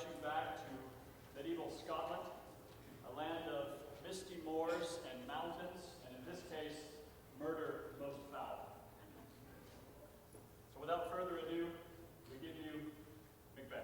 you back to medieval Scotland, a land of misty moors and mountains, and in this case, murder most foul. So without further ado, we give you Macbeth.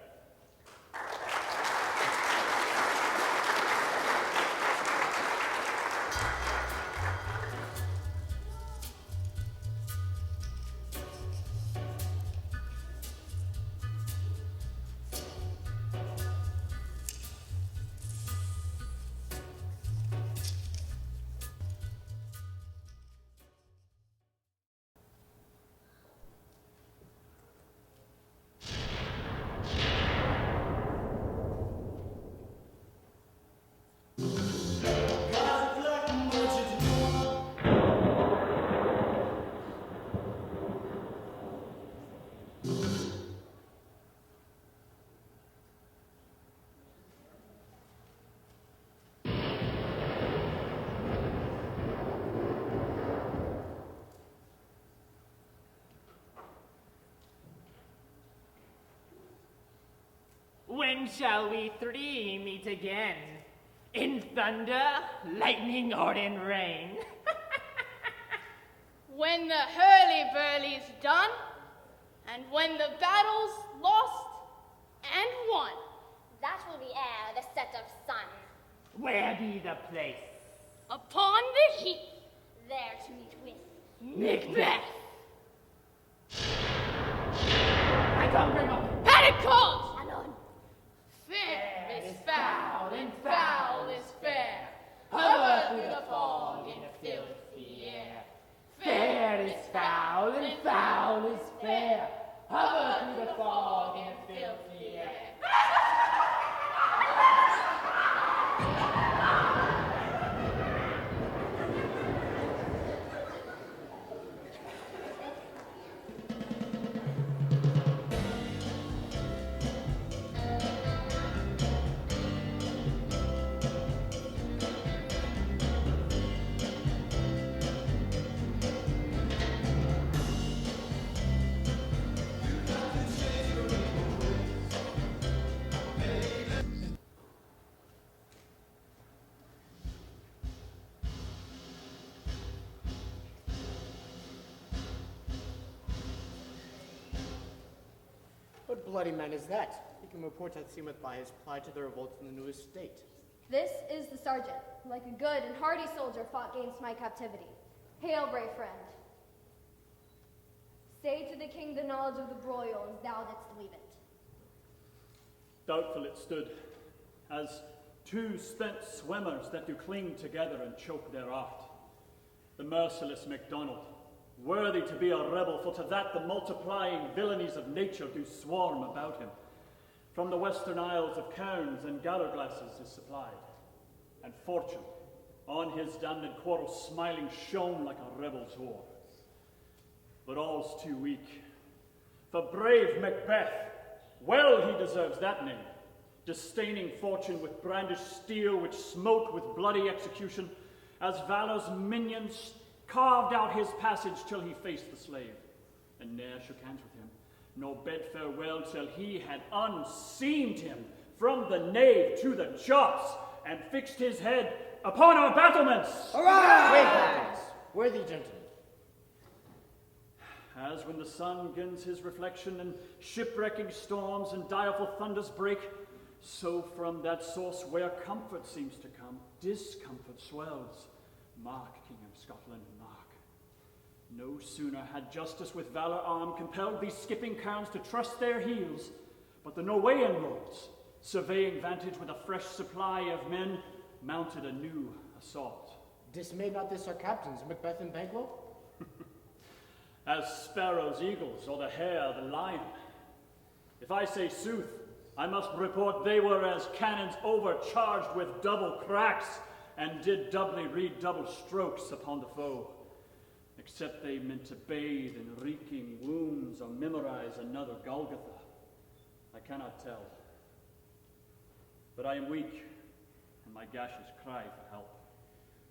When shall we three meet again? In thunder, lightning, or in rain? When the hurly-burly's done, and when the battle's lost and won. That will be ere the set of sun. Where be the place? Upon the heath. There to meet with Macbeth! I don't remember. Petticoat! Anon. Fair is foul, and foul is fair. Hover through the fog in filthy air. Fair is foul, and foul is fair. Hover through the fog in filthy air. What bloody man is that? He can report that seemeth by his plight to the revolt in the new estate. This is the sergeant, who like a good and hardy soldier fought against my captivity. Hail, brave friend. Say to the king the knowledge of the broil as thou didst leave it. Doubtful it stood, as two spent swimmers that do cling together and choke their art. The merciless MacDonald, worthy to be a rebel, for to that the multiplying villainies of nature do swarm about him. From the western isles of Cairns and Gallerglasses is supplied, and fortune, on his damned quarrel smiling, shone like a rebel's whore. But all's too weak, for brave Macbeth, well he deserves that name, disdaining fortune with brandished steel which smote with bloody execution, as valor's minions carved out his passage till he faced the slave, and ne'er shook hands with him, nor bid farewell till he had unseamed him from the nave to the chops, and fixed his head upon our battlements. Hurrah! Wait, Hawkins, worthy gentlemen. As when the sun gins his reflection, and shipwrecking storms and direful thunders break, so from that source where comfort seems to come, discomfort swells. Mark, King of Scotland, mark. No sooner had justice with valor armed compelled these skipping Counts to trust their heels, but the Norwegian lords, surveying vantage with a fresh supply of men, mounted a new assault. Dismayed not this our captains, Macbeth and Banquo? As sparrows, eagles, or the hare, the lion. If I say sooth, I must report they were as cannons overcharged with double cracks, and did doubly read double strokes upon the foe, except they meant to bathe in reeking wounds or memorize another Golgotha. I cannot tell. But I am weak, and my gashes cry for help.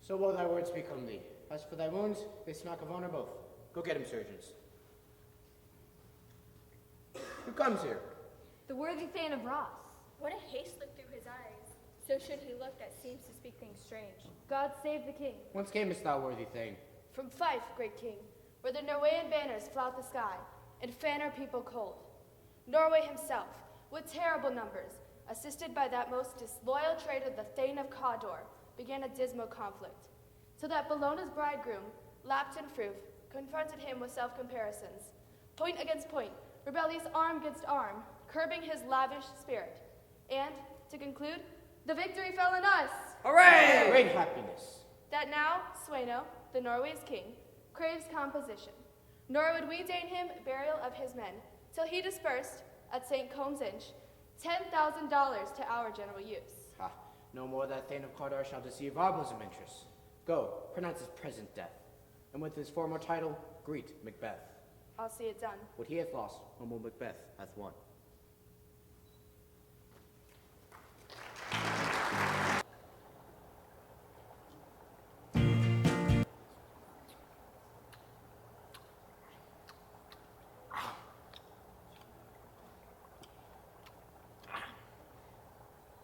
So will thy words become thee. As for thy wounds, they smack of honor both. Go get him, surgeons. Who comes here? The worthy Thane of Ross. What a haste looked through his eyes. So should he look that seems to speak things strange. God save the king. Whence camest thou, worthy thane? From Fife, great king, where the Norwegian banners flout the sky and fan our people cold. Norway himself, with terrible numbers, assisted by that most disloyal traitor, the Thane of Cawdor, began a dismal conflict, so that Bellona's bridegroom, Lapton Froof, confronted him with self-comparisons, point against point, rebellious arm against arm, curbing his lavish spirit. And, to conclude, the victory fell on us. Hooray! Great happiness. That now, Sweno, the Norway's king, craves composition, nor would we deign him burial of his men, till he dispersed, at St. Combs Inch, $10,000 to our general use. Ha, no more that Thane of Cawdor shall deceive our bosom interests. Go, pronounce his present death, and with his former title, greet Macbeth. I'll see it done. What he hath lost, humble Macbeth hath won.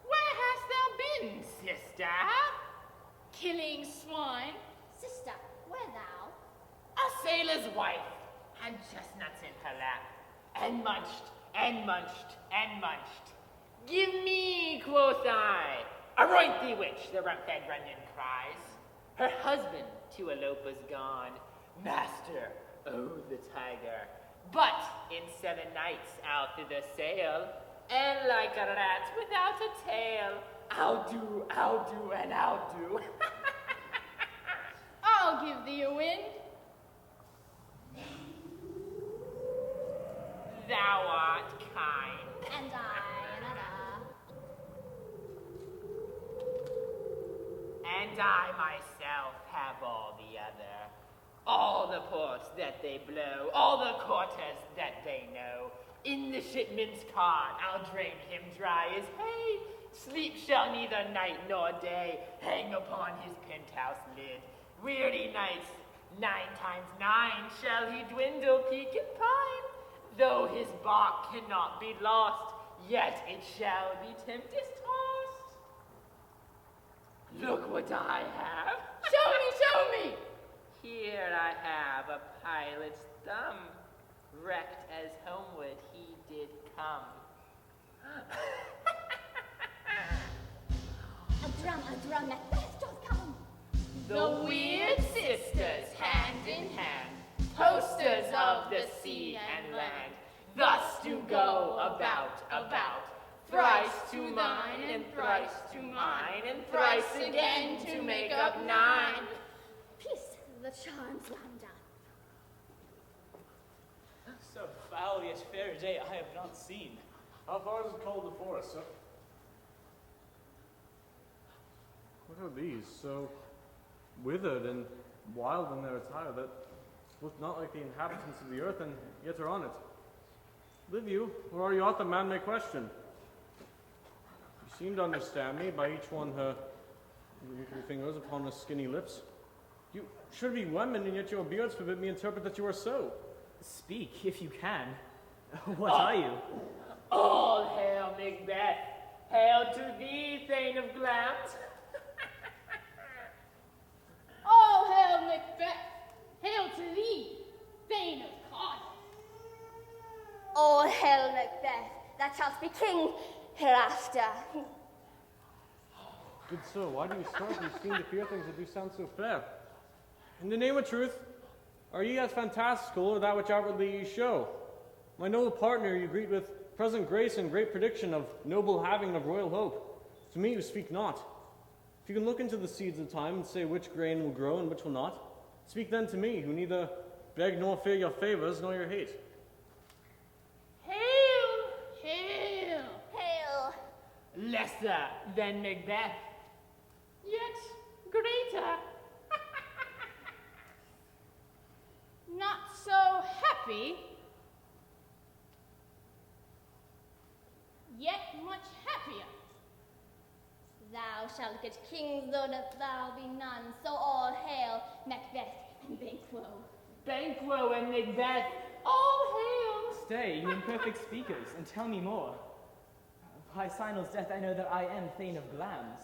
Where hast thou been, sister? Killing swine. Sister, where thou? A sailor's wife had chestnuts in her lap, and munched, and munched, and munched. Give me, quoth I, aroint thee witch, the rump-fed Runyon cries. Her husband to elope was gone, master, oh the tiger. But in 7 nights out through the sail, and like a rat without a tail, I'll do, and I'll do. I'll give thee a wind. Thou art kind. And I, another. And I myself have all the other. All the ports that they blow, all the quarters that they know. In the shipman's cart I'll drain him dry as hay. Sleep shall neither night nor day hang upon his penthouse lid. Weary nights, 9 times 9, shall he dwindle, peak and pine. Though his bark cannot be lost, yet it shall be tempest-tossed. Look what I have. Show me. Here I have a pilot's thumb, wrecked as homeward he did come. A drum, Macbeth doth come. The weird sisters, hand in hand, posters of the sea and land, thus do go about, thrice to mine, and thrice to mine, and thrice again to make up 9. Peace, the charms wound up. So foul yet fair a day I have not seen. How far is it called the forest, sir? What are these, so withered and wild in their attire, that look not like the inhabitants of the earth, and yet are on it? Live you, or are you aught the man may question? You seem to understand me, by each one her fingers upon her skinny lips. You should be women, and yet your beards forbid me interpret that you are so. Speak, if you can. What are you? All hail Macbeth! Hail to thee, Thane of Glant! All hail Macbeth. Hail to thee, Thane of Cawdor. All hail Macbeth, thou shalt be king hereafter. Good sir, why do you start? You seem to fear things that do sound so fair. In the name of truth, are ye as fantastical, or that which outwardly ye show? My noble partner you greet with present grace and great prediction of noble having of royal hope. To me you speak not. If you can look into the seeds of time and say which grain will grow and which will not, speak then to me, who neither beg nor fear your favors nor your hate. Hail! Hail. Hail. Lesser than Macbeth, yet greater. Not so happy, yet much happier. Thou shalt get kings, though that thou be none. So all hail Macbeth and Banquo. Banquo and Macbeth, all hail! Stay, you imperfect speakers, and tell me more. By Sinel's death, I know that I am Thane of Glamis.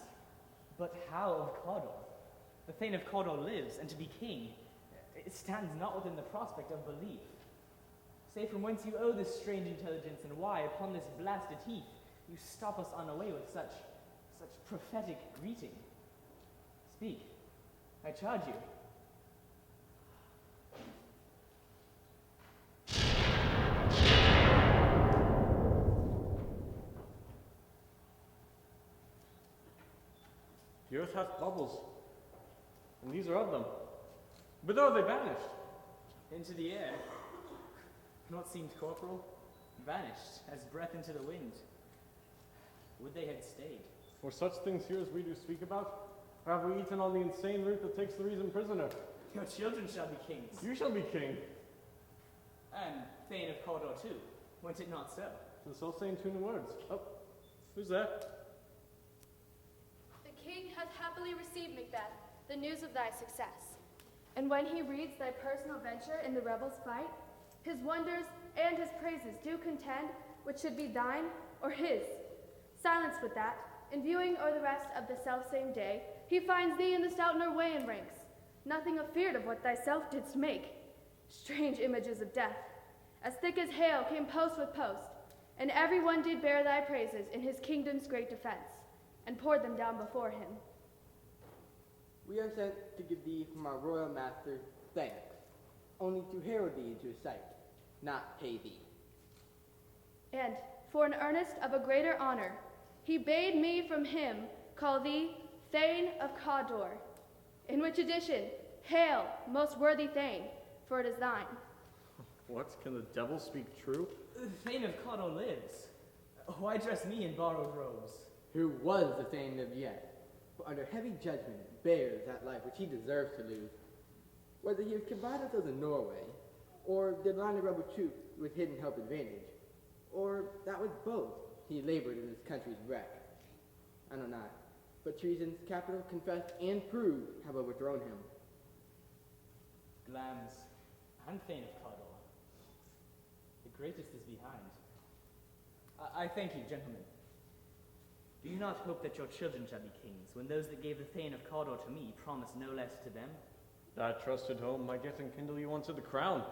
But how of Cawdor? The Thane of Cawdor lives, and to be king, it stands not within the prospect of belief. Say from whence you owe this strange intelligence, and why, upon this blasted heath, you stop us on our way with such prophetic greeting. Speak, I charge you. The earth hath bubbles, and these are of them. Whither are they banished? Into the air. What seemed corporal, vanished as breath into the wind. Would they had stayed. For such things here as we do speak about, or have we eaten on the insane root that takes the reason prisoner? Your children shall be kings. You shall be king. And Thane of Cawdor too, went it not so? The so saying two new words. Oh, who's there? The king hath happily received, Macbeth, the news of thy success. And when he reads thy personal venture in the rebels' fight, his wonders and his praises do contend which should be thine or his. Silence with that, in viewing o'er the rest of the selfsame day, he finds thee in the stout Norwegian ranks, nothing afeard of what thyself didst make. Strange images of death, as thick as hail came post with post, and every one did bear thy praises in his kingdom's great defense, and poured them down before him. We are sent to give thee from our royal master thanks, only to herald thee into his sight, not pay thee. And, for an earnest of a greater honor, he bade me from him call thee Thane of Cawdor, in which addition, hail, most worthy Thane, for it is thine. What? Can the devil speak true? Thane of Cawdor lives. Why dress me in borrowed robes? Who was the Thane of Yet, who under heavy judgment bears that life which he deserves to lose. Whether he was combined with us in Norway, or did line a rebel troop with hidden help advantage, or that with both he labored in his country's wreck. I know not, but treasons, capital, confessed, and proved have overthrown him. Glamis and Thane of Cawdor. The greatest is behind. I thank you, gentlemen. Do you not hope that your children shall be kings, when those that gave the Thane of Cawdor to me promise no less to them? That trusted home might yet enkindle you unto the crown,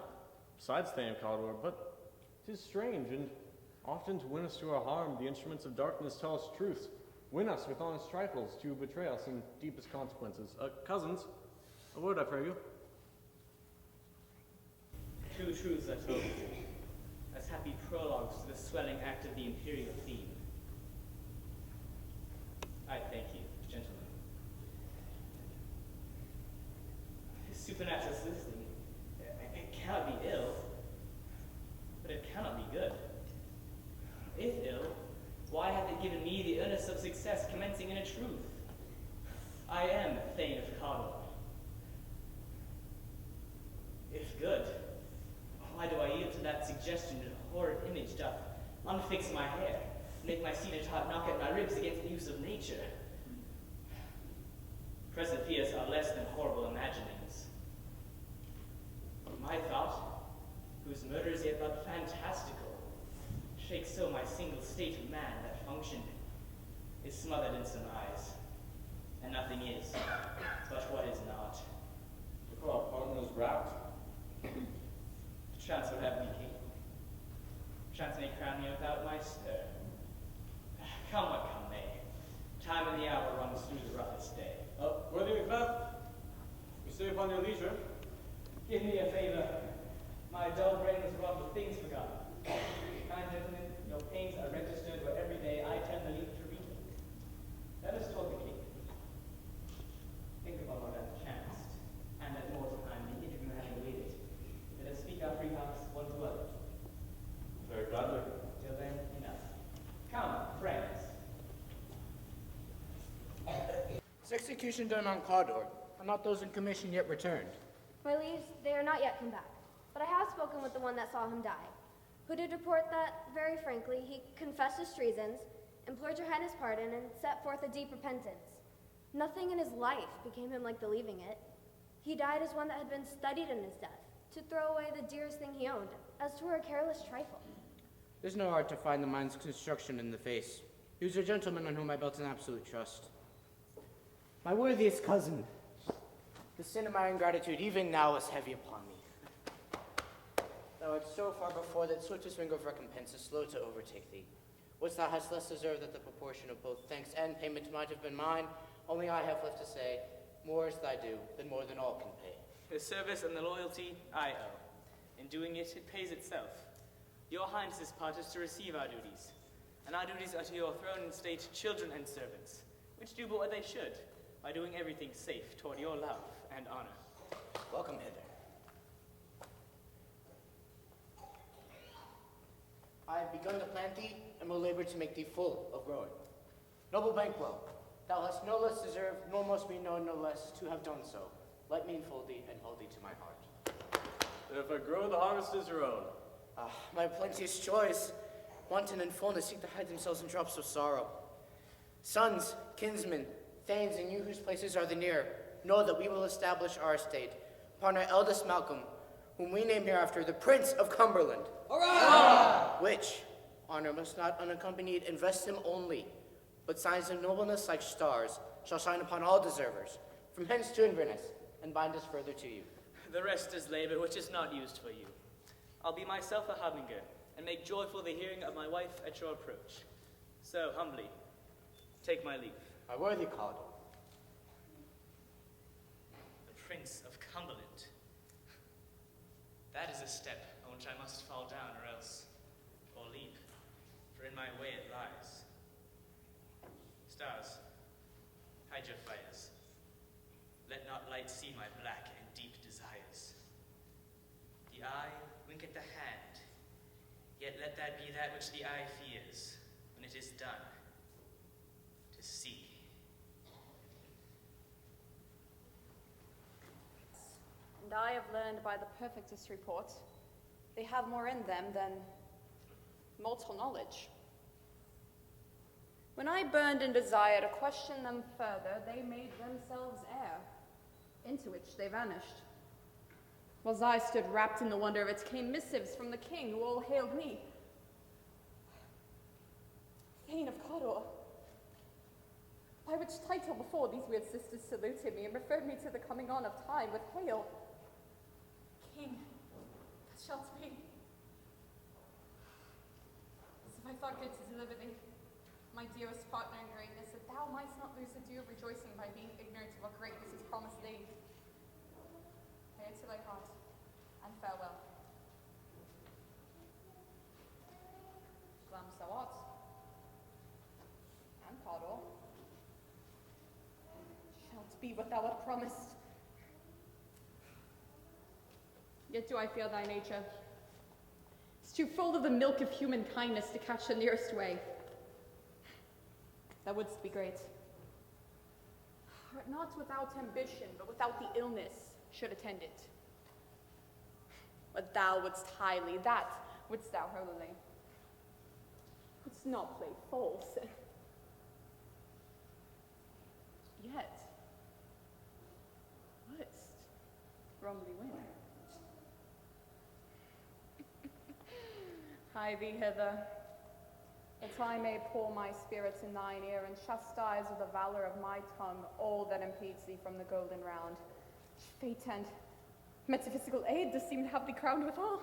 besides Thane of Cawdor, but 'tis strange, and often to win us to our harm, the instruments of darkness tell us truths, win us with honest trifles, to betray us in deepest consequences. Cousins, a word I pray you. Two truths are told, as happy prologues to the swelling act of the imperial theme. I thank you, gentlemen. This supernatural soliciting, it cannot be ill, but it cannot be good. If ill, why hath it given me the earnest of success commencing in a truth? I am Thane of Cawdor. If good, why do I yield to that suggestion and horrid image doth unfix my hair, make my cedar heart knock at my ribs against the use of nature? Present fears are less than horrible imaginings. My thought, whose murder is yet but fantastical, shakes so my single state of man that function is smothered in surmise, and nothing is but what is not. Look, our partner is wrapped. Chance would have me king. Chance may crown me without my stir. Come what come may, time and the hour runs through the roughest day. Worthy Macbeth, you stay upon your leisure. Give me a favor. My dull brain was wrought with things forgotten. Kind gentlemen, your pains are registered where every day I turn the leaf to read them. Let us talk the king. Think upon what hath chanced, and at mortal time the interview having waited. Let us speak our free hearts one to other. Very gladly. Till then, enough. Come, friends. Is execution done on Cawdor? Are not those in commission yet returned? My liege, they are not yet come back, but I have spoken with the one that saw him die, who did report that, very frankly, he confessed his treasons, implored your highness pardon, and set forth a deep repentance. Nothing in his life became him like believing it. He died as one that had been studied in his death, to throw away the dearest thing he owned, as 'twere a careless trifle. There's no art to find the mind's construction in the face. He was a gentleman on whom I built an absolute trust. My worthiest cousin. The sin of my ingratitude even now is heavy upon me. Thou art so far before that swiftest ring of recompense is slow to overtake thee. Wouldst thou hast less deserved that the proportion of both thanks and payment might have been mine, only I have left to say, more is thy due, than more than all can pay. The service and the loyalty I owe. In doing it, it pays itself. Your Highness's part is to receive our duties, and our duties are to your throne and state, children and servants, which do but what they should, by doing everything safe toward your love and honor. Welcome hither. I have begun to plant thee, and will labor to make thee full of growing. Noble Banquo, thou hast no less deserved, nor must be known no less to have done so. Let me enfold thee and hold thee to my heart. If I grow, the harvest is your own. My plenteous joys, wanton and fullness, seek to hide themselves in drops of sorrow. Sons, kinsmen, thanes, and you whose places are the near, know that we will establish our estate upon our eldest Malcolm, whom we name hereafter the Prince of Cumberland. Hurrah! Which honor must not unaccompanied invest him only, but signs of nobleness like stars shall shine upon all deservers, from hence to Inverness, and bind us further to you. The rest is labor which is not used for you. I'll be myself a harbinger, and make joyful the hearing of my wife at your approach. So, humbly, take my leave. My worthy Cardinal. The Prince of Cumberland. That is a step on which I must fall down, or leap, for in my way it lies. Stars, hide your fires. Let not light see my black and deep desires. The eye wink at the hand, yet let that be that which the eye fears, when it is done, to see. And I have learned by the perfectest report, they have more in them than mortal knowledge. When I burned in desire to question them further, they made themselves air, into which they vanished. Whilst I stood wrapped in the wonder of it, came missives from the king, who all hailed me Thane of Cawdor, by which title before these weird sisters saluted me and referred me to the coming on of time with hail. King, that shalt be. As if I thought good to deliver thee, my dearest partner in greatness, that thou mightst not lose the due of rejoicing by being ignorant of what greatness is promised thee. Hail to thy heart, and farewell. Glams thou art, and Cawdor, shalt be what thou art promised. Yet do I feel thy nature is too full of the milk of human kindness to catch the nearest way. Thou wouldst be great. Art not without ambition, but without the illness should attend it. But thou wouldst highly, that wouldst thou holily. Wouldst not play false. Yet wouldst wrongly win. Hie thee hither, that I may pour my spirit in thine ear and chastise with the valor of my tongue all that impedes thee from the golden round. Fate and metaphysical aid does seem to have thee crowned withal.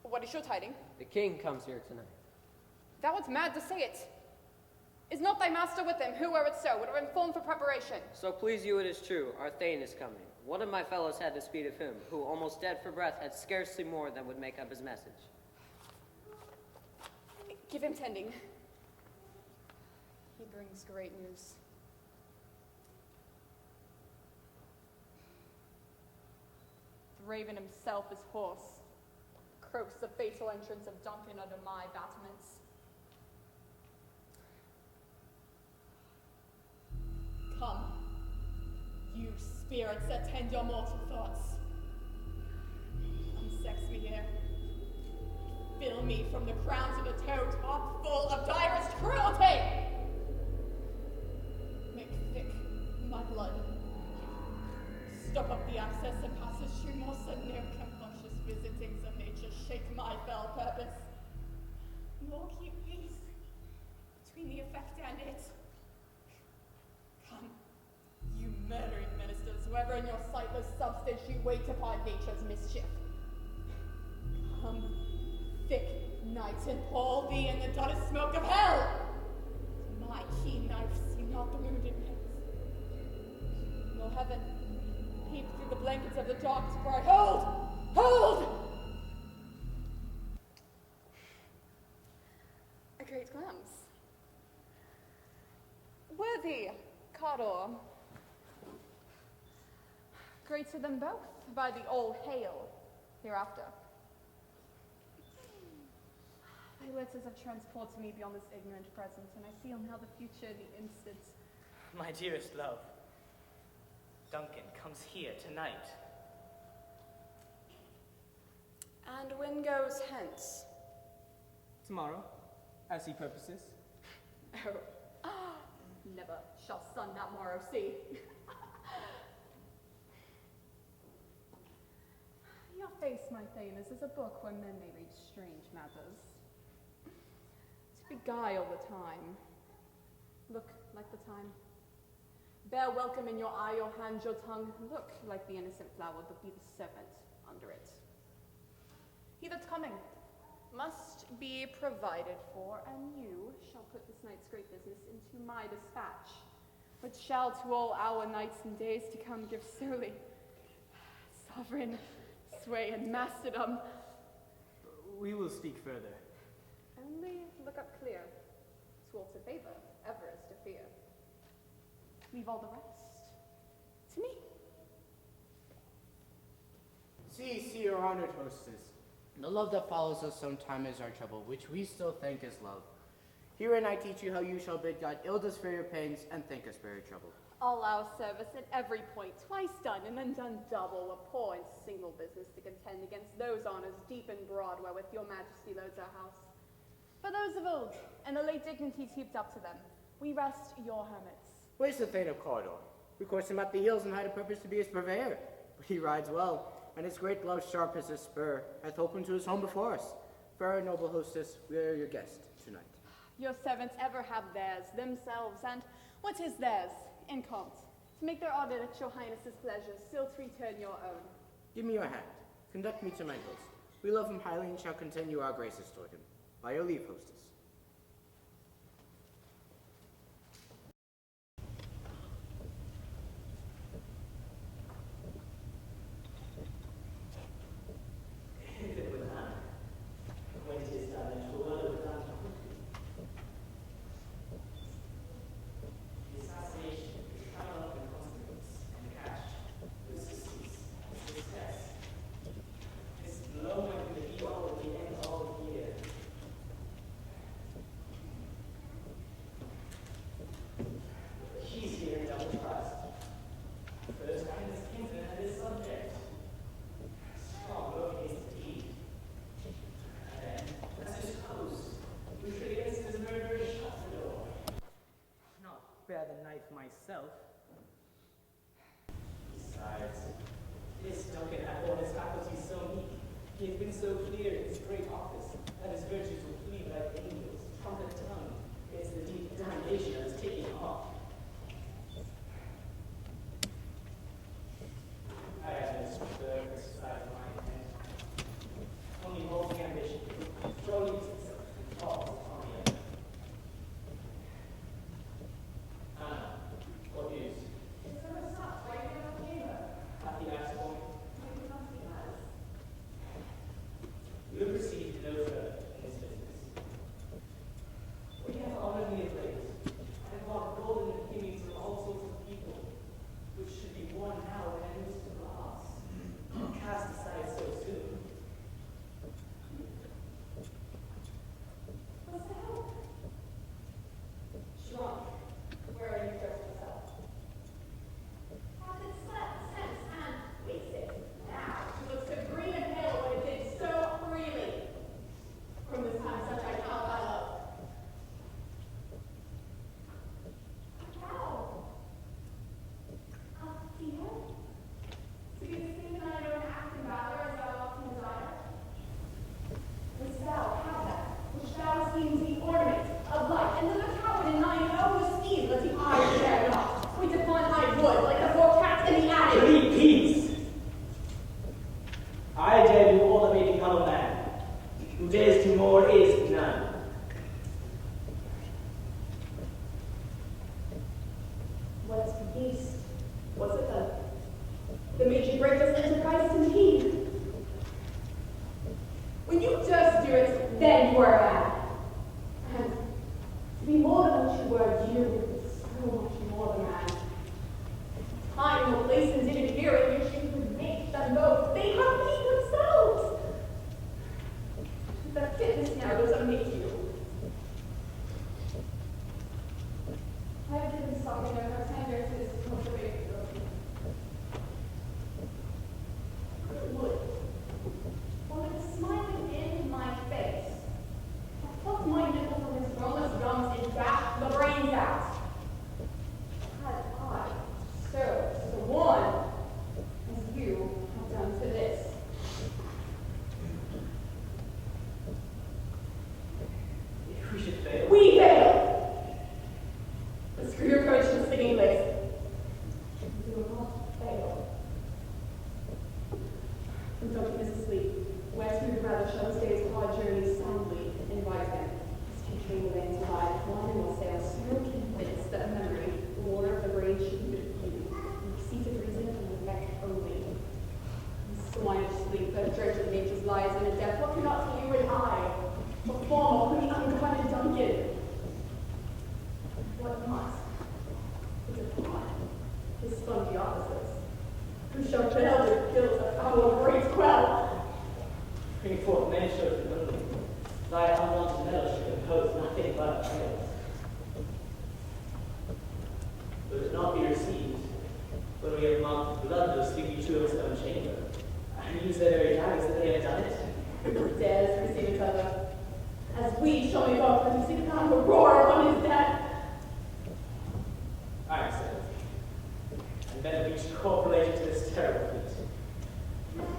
What is your tiding? The king comes here tonight. Thou art mad to say it. Is not thy master with him? Who, were it so, would have informed for preparation? So please you, it is true, our Thane is coming. One of my fellows had the speed of him, who, almost dead for breath, had scarcely more than would make up his message. Give him tending. He brings great news. The raven himself is hoarse, croaks the fatal entrance of Duncan under my battlements. Come, you spirits that tend your mortal thoughts. Unsex me here. Fill me from the crown to the toe top full of direst cruelty. Make thick my blood. Stop up the access and passage through more sudden near compulsious visitings of nature. Shake my fell purpose. nor keep peace between the effect and it. Come, you murdering ministers, whoever in your sightless substance you wait upon nature's mischief. Come, thick night, and pour thee in the dotted smoke of hell. My keen knife see not the wounded heads. Nor heaven peep through the blankets of the darkness, cry, hold! Hold! A great glance. Worthy Cawdor. Greater than both, by the all hail hereafter. Thy letters have transported me beyond this ignorant present, and I feel now the future the instant. My dearest love, Duncan comes here tonight. And when goes hence? Tomorrow, as he purposes. Oh, never shall sun that morrow see. Your face, my Thanes, is a book where men may read strange matters. To beguile the time. Look like the time. Bear welcome in your eye, your hand, your tongue. Look like the innocent flower, but be the servant under it. He that's coming must be provided for, and you shall put this night's great business into my dispatch, which shall to all our nights and days to come give solely sovereign sway and masterdom. We will speak further. Only look up clear. 'Twill to favor, ever is to fear. Leave all the rest to me. See, your honored hostess. The love that follows us sometime is our trouble, which we still think is love. Herein I teach you how you shall bid God ill us for your pains and thank us for your trouble. All our service at every point, twice done and then done double, a poor and single business to contend against those honors deep and broad wherewith your majesty loads our house. For those of old, and the late dignities heaped up to them, we rest your hermits. Where's the Thane of Cawdor? We course him up the hills and hide a purpose to be his purveyor. But he rides well, and his great glove sharp as a spur, hath opened to his home before us. Fair noble hostess, we are your guest tonight. Your servants ever have theirs, themselves, and what is theirs, in compt, to make their audit at your highness's pleasure, still to return your own. Give me your hand. Conduct me to my host. We love him highly and shall continue our graces toward him. By your leave, hostess. Myself. Besides, this Duncan hath all his faculties so meek. He has been so clear in his great office that his virtues will plead like angels, trumpet tongue. It's the deep damnation that is taking off. I have this bird beside my head. Only holding ambition, trolling itself and falls upon the earth. What is? It's never stopped right here on the camera. At the last point. We'll proceed peace. I dare do all that may become of man. Who dares to more is none. What's the beast? What's it then? That made you break this enterprise to me? When you just do it, then you are mad. And to be more than what you were, you is so much more than mad. Time, no place, and dignity here in which you could make them both. They have made themselves. The fitness now doesn't make you. I have given something of her tender to this cultivated girl. It would. While it was smiling in my face, I plucked my nipple from his boneless gums and bashed the brains out. Had I so sworn as you have done to this. If we should fail. We fail! Screw your coach to the singing list. We will not fail. And don't miss asleep. West would rather shall this day's hard journey soundly and rising. His teaching will into life, one will sail so convinced that memory, the water of the brain, should be diffused, and the seat of reason and effect only. Swinish sleep that dredges nature's lies in a death, what cannot you and I perform upon the unguarded Duncan? What must is upon his spongy offices, who shall bail their guilt of our great quell. Bring forth many shows of only. Thy undaunted metal should impose nothing but tales. Will it not be received when we have marked blood those sleepy to its own chamber, and use their very daggers that they have done it? Who dares receive each other, as we shall make up when we see the kind of a roar upon his death. I accept. And better be corporated to this terrible feat.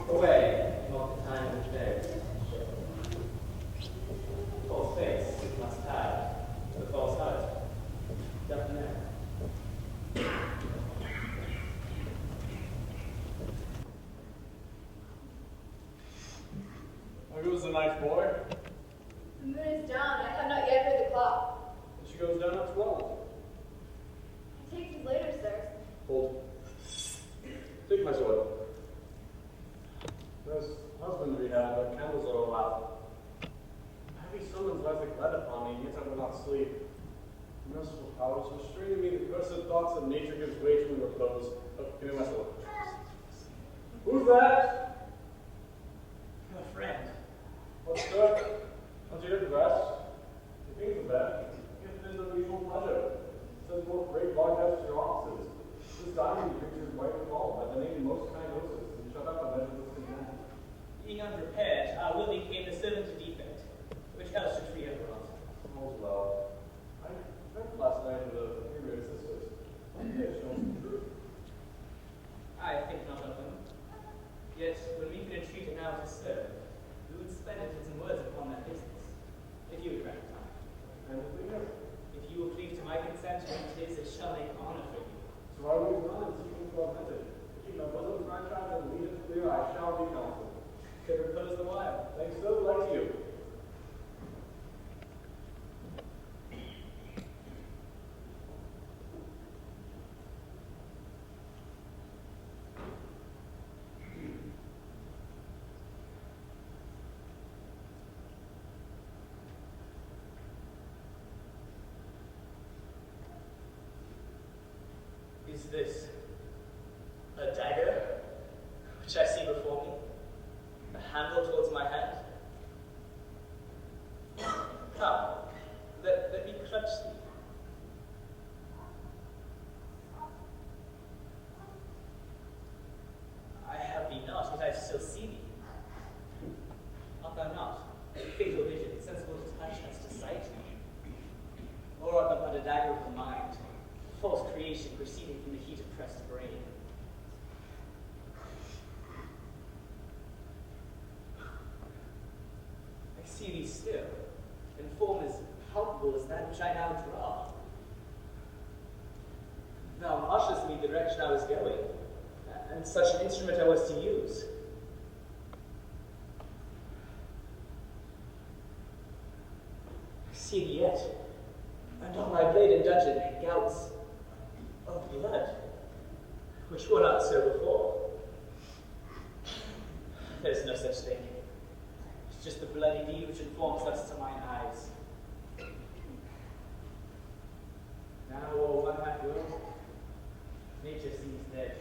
Away, not the time which bears. False face must have the false heart. Doth know. How goes the night, boy? The moon is down. I have not yet heard the clock. She goes down at 12. It takes us later, sir. Hold. Take my sword. There's husband we have, but candles are all out. Heavy summons lies like lead upon me, yet I will not sleep. Merciful powers, restrain in me the cursed thoughts that nature gives way to in repose. Oh, give me my sword. Who's that? A friend. What's good? Don't you get the rest? You think it's bad? It is an unusual pleasure. Says more great largesse to your offices. This diamond creature is white with all, by the name most kind hostess, and shut up and measure this content. Being unprepared, Willie became the servant to defect. Which else should we have brought? All's well. I dreamt last night of the three-red sisters. One day shows the truth. I think not of them. Yet, when we could entreat an hour to serve, we would spend it with some words upon that business. If you would grant time. And if we hear. If you will cleave to my consent, then it is a shall make honor for you. So I will not in seeking to augment it. To keep my bosom franchise and lead it clear, I shall be counseled. Could repose the while. Thanks so, like you. Is this a dagger which I see before me? The handle towards my hand? Come, let me clutch thee. I have thee not, yet I still see thee. Art thou not? Fatal vision, sensible to touch as to sight? Or art thou but a dagger of the mind? False creation proceeding from the heat of pressed brain. I see thee still, in form as palpable as that which I now draw. Thou ushest me the direction I was going, and such an instrument I was to use. See it yet, and on my bladed dungeon gouts of blood, which were not so before. There's no such thing. It's just the bloody deed which informs us to mine eyes. Now, oh, one half will, nature seems dead.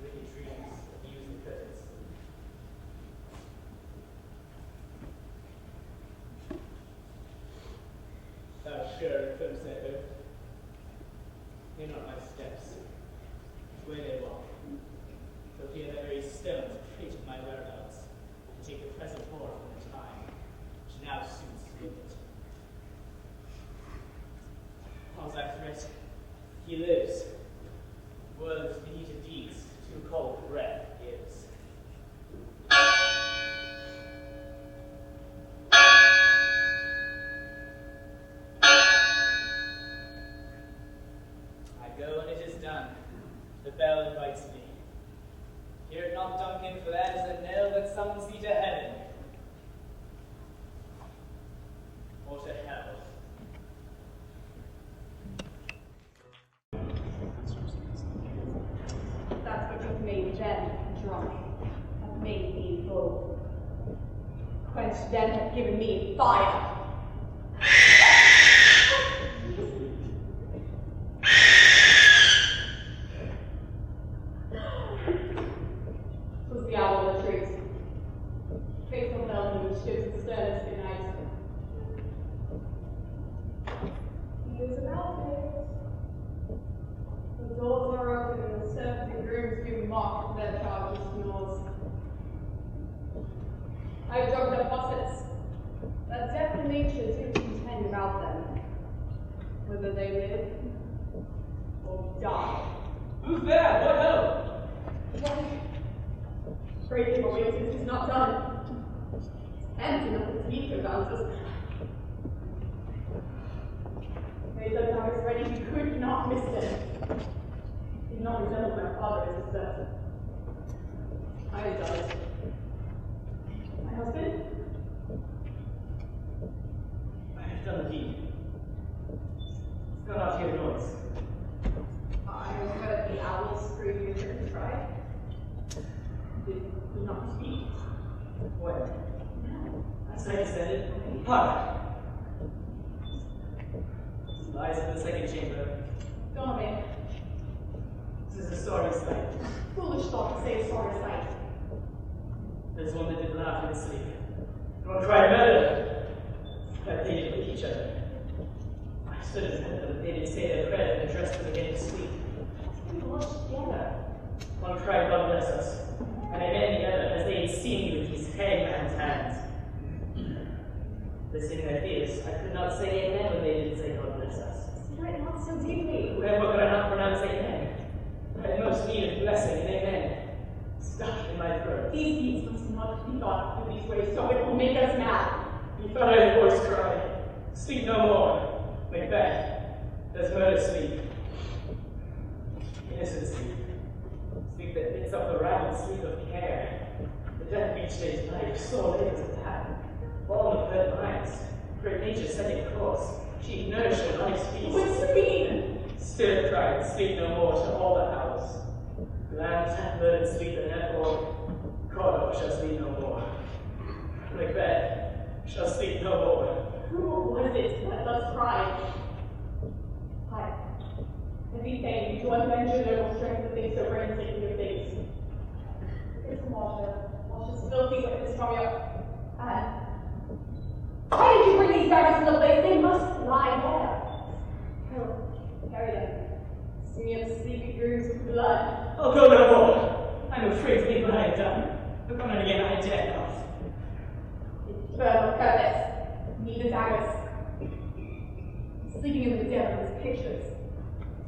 Wicked dreams abuse the curtains. Thou sure firm set earth. Hear not my steps, where they walk. Till hear the very stones preach of my whereabouts, and take the present form from the time, which now suits with it. All's I threat, he lives. Words the heat of deeds, too cold breath gives. I go and it is done. The bell invites me. Hear it not, Duncan, for that is a knell that summons thee to heaven. Or to hell. That's what you've made them drunk, have made me full. Quenched them have given me fire. Was the hour of the truth. Faithful Melvin which gives the sternest good night. He is about it. The doors are open and the servants and grooms do mock their charges snores. I have drugged their faucets, that deaf in nature do contend about them, whether they live or die. Who's there? What ho? Breaking away since it's not done. Empty enough to speak of answers. Made that I was ready, you could not miss him. He did not resemble my father as a certain. I have done it. My husband? I have done the deed. It's gone out here noise. I have heard the owls scream your certain cry. Did not speak. What? As I descended, hark! Lies in the second chamber. Donovan. This is a sorry sight. Foolish thought to say a sorry sight. There's one that did laugh in sleep. One cried murder. But they did with each other. I stood as head of them. They did say their prayers and addressed them again to sleep. We watched together. One cried, God bless us. And again the other, as they had seen me with his hangman's hands. Listening their fears, I could not say amen when they did say God bless us. Consider it not so deeply. Wherefore could I not pronounce amen? I had most need of blessing and amen. Stuck in my throat. These deeds must not be thought of these ways, so it will make us mad. You thought I heard a voice cry, sleep no more. Macbeth, does murder sleep? Innocent sleep. Sleep that picks up the rabbit, sleep of care. The death of each day's life, so late as a tap. Born of dead minds, great nature setting course. She nourished her life's feast. With speed! Still it cried, sleep no more to all the house. Lambs hath murdered sleep, and therefore Cawdor shall sleep no more. Macbeth shall sleep no more. Who was it that thus cried? I, heavy pain, to avenge your noble strength of things so ransaking your face. It's wash this filthy witness from your hand. Why did you bring these daggers to the place? They must lie there. Oh, carry them. Smear the sleepy grooves with blood. I'll go no more. I'm afraid to leave what I have done. But on it again, I dare not. Infernal purpose. Need the daggers. Sleeping in the devil is pictures.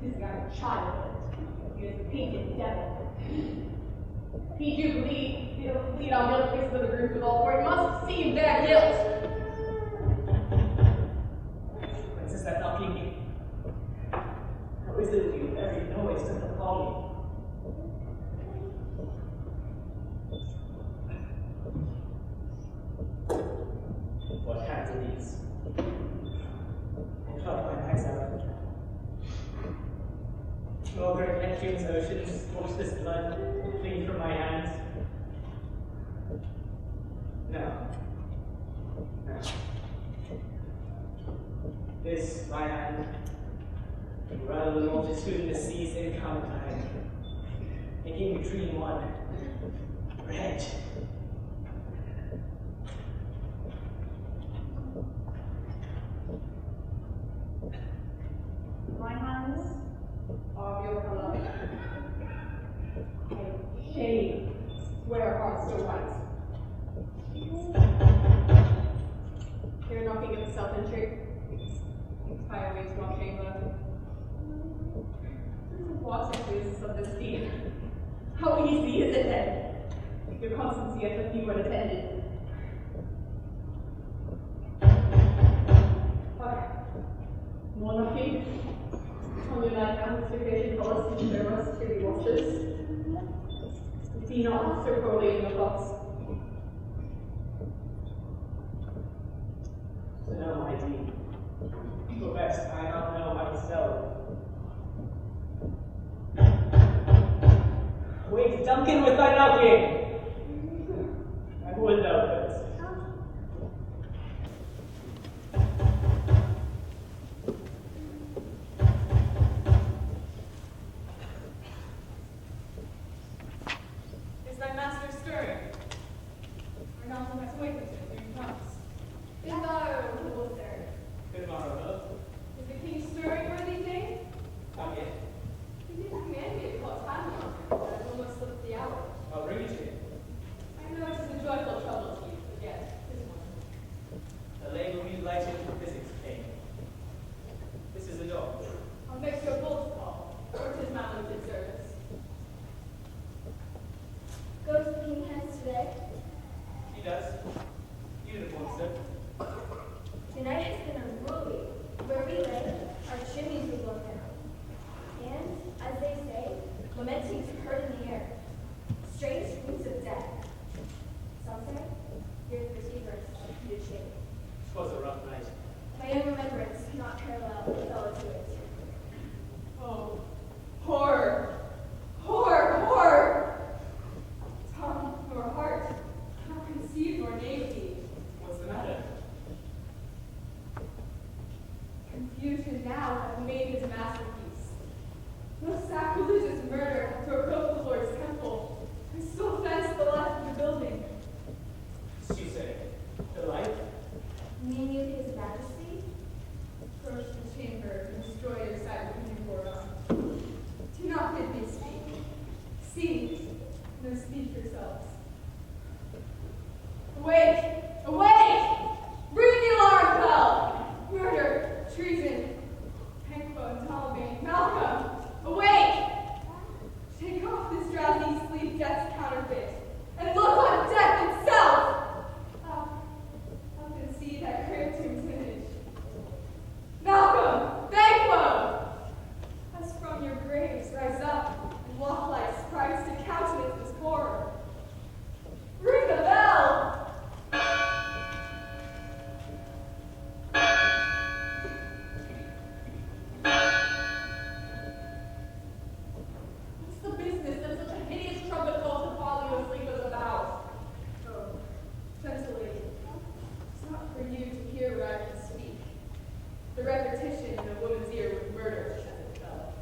This guy is a child. He is the painted devil. He do believe he'll plead on the faces of the group with all, for it must seem their guilt. Whence is that knocking? How is it with you? Every noise does not call me. king's oceans, watch this blood flee from my hands? No. No. This, my hand, rather the multitudinous seas incoming, making you dream one. Red. My hands are of your color. I shame where hearts so white. You're knocking at the self-entry. Higher way to our chamber. What is of this deed? How easy is it then? Your constancy has left you unattended. More knocking. On your night amplification policy, there must be watches. Do not so poorly in your thoughts. So no, my deed. For best, I not know how to sell. Wait, Duncan, with thy knocking! I would thou couldst. Is thy master stirring? Or not the best way to here he comes. Good morrow, noble sir. Good morrow, love. Is the king stirring, worthy Jane? Not yet. He did command me to call time on him, but I've almost slipped the hour. I'll bring it to you. I know it is a joyful trouble to you, but yet, this one. The labor we lighted for physics came. This is the door. I'll make your bolts fall, or 'tis my limited service. Goes the king hence today? He does. Uniform, sir. Tonight has been unruly. Where we lay, our chimneys were blown down. And, as they say, lamentings heard in the air. Strange screams of death. Some say, here's the receivers of heated shade. 'Twas a rough night. My own remembrance cannot parallel the fellow to it. Oh, horror! Horror! Horror! Tongue nor heart, not conceive nor name thee. What's the matter? Confusion now hath made his masterpiece. No sacrilegious murder hath broke up the Lord's temple, and still fenced the life of the building. She say, the light? Mean you his majesty? Approach the chamber and destroy your sight with your cordon. Do not bid me speak. See, no speak yourselves. Awake! Awake! Ring the alarm bell! Murder, treason, Panko and Ptolemy, Malcolm, awake! Take off this drowsy sleep death's counterfeit, and look on death itself! Up and see that crypt tomb's image. Malcolm! Banquo! As from your graves rise up, and walk like sprites to countenance this horror. Ring the bell! What's the business of such a hideous trumpet call to follow you asleep as a vow? Oh, gentle lady, it's not for you to hear what I can speak. The repetition in a woman's ear would murder as it fell.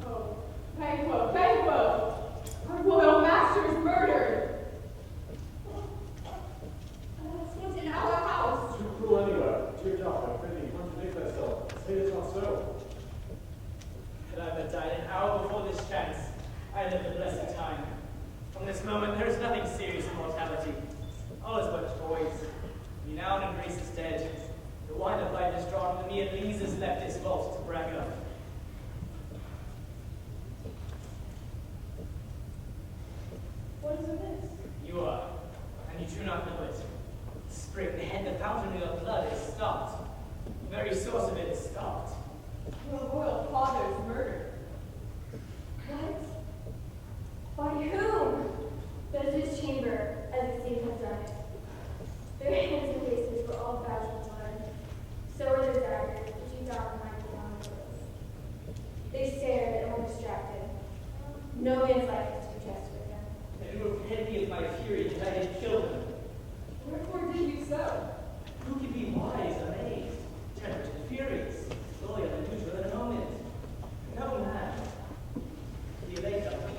Oh, Banquo, Banquo! Our royal master is murdered! What's in our house? Too cruel anywhere. Dear doctor, prithee, contradict thyself. Say it's not so. Had I but died an hour before this chance, I lived a blessed time. From this moment, there is nothing serious in mortality. All is but toys. Renown and grace is dead. The wine of life is drawn, and me at least is left his vault to brag of. What is this? You are, and you do not know it. Spring, the fountain of your blood is stopped. The very source of it is stopped. Your royal father is murdered. What? By whom? Does his chamber, as it seems, have done it? Their hands and faces were all badged with blood. So were their daggers, which he dropped in my ground. No man's life is to jest with them. And who repent me of my fury that I did kill them? Wherefore did you so? Who can be wise, amazed, tempered and furious, loyal and neutral in a moment? No man. The elect of me,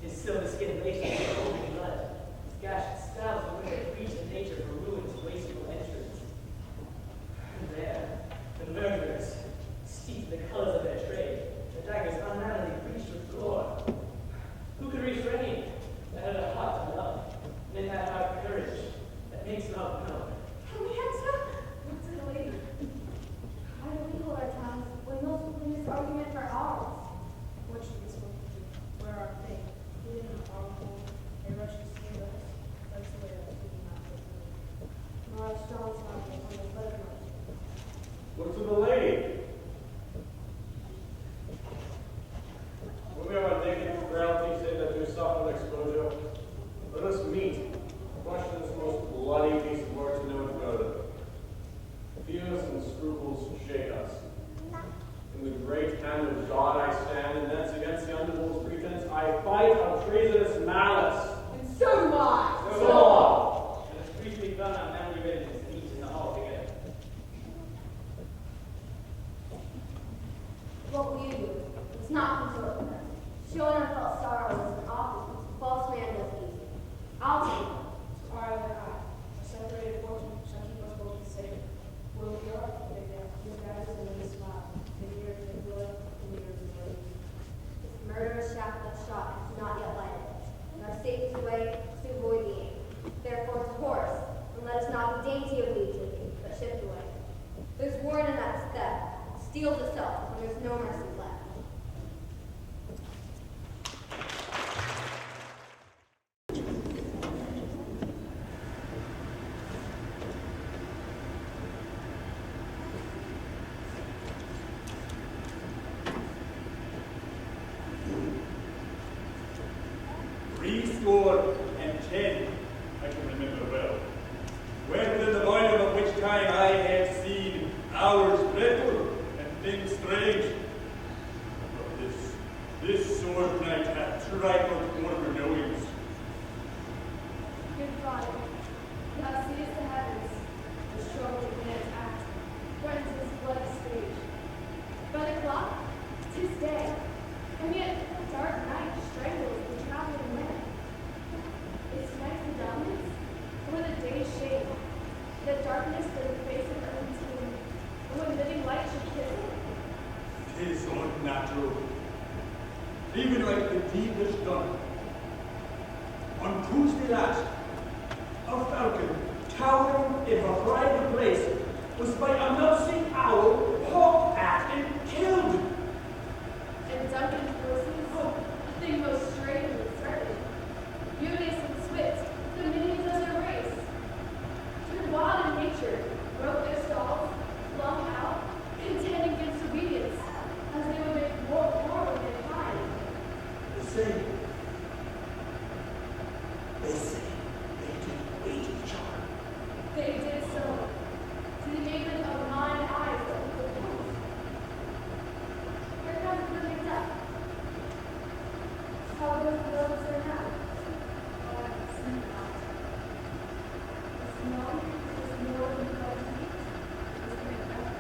his silver skin laced with golden blood, his gashed spells of which had reached in nature for ruin's wasteful entrance. And there, the murderers, steeped in the colors of their trade, the daggers unmannerly breached with gore. Who could refrain? That had a heart to love, and in that heart courage that makes love known. Henrietta! What's it, lady? Why do we hold our tongues when those who win this argument are ours? What should we spoken to? Where are they? Hidden in a powerful, they rush to see us. Let's wear it, we do not take them. Nor our strong smiles on the blood of mercy. Look to the lady. When we are naked frailty, say that we suffer exposure. Let us meet. Question this most bloody piece of work to know it further. Fears and scruples shake us. In the great hand of God I stand, and thence against the underworld's pretense I fight a treasonous malice. And so do I! So do I! And as briefly done our manly readiness to meet in the hall together. What will you do? It's not consort with us. Showing unfelt sorrow is an office which the false man does easy. I'll take it. Are than I. A separated fortune shall keep us both safe. Where we are, they there. His guidance and his smile. The years of blood, the years of blood. This murderous shaft of shot has not yet lighted, and our safest way is to avoid the aim. Therefore, to horse, and let us not be dainty of lead taking, but shift away. There's warrant in that step. Steal the self, when there's no mercy left. Threescore and 10, I can remember well. When within the volume of which time I had seen hours dreadful and things strange. But this sword knight hath trifled former knowings. Good Father, thou seest the heavens, the stroke of man's act, runs this bloody stage. By the clock, 'tis day, and yet the dark night strangles the traveling man. Is night the dominance, or the day's shade? The darkness that the face of earth's gloom, or when living light should kiss it? 'Tis unnatural. Even like the deepest dawn. On Tuesday last, a falcon, towering in her private place, was by a melting owl hawked at and killed. And Duncan's voices, a thing most strange and certain. Eunice and Swift, the minions of their race. Turned wild in nature, broke their stalls, flung out, contending against obedience, as they would make war with mankind. They say they did wage each other. They did so, to the enablement of mine eyes that we could post. Here comes the perfect death. How goes the road there now? Oh, I see not. The snow is more than close to me. It's getting better.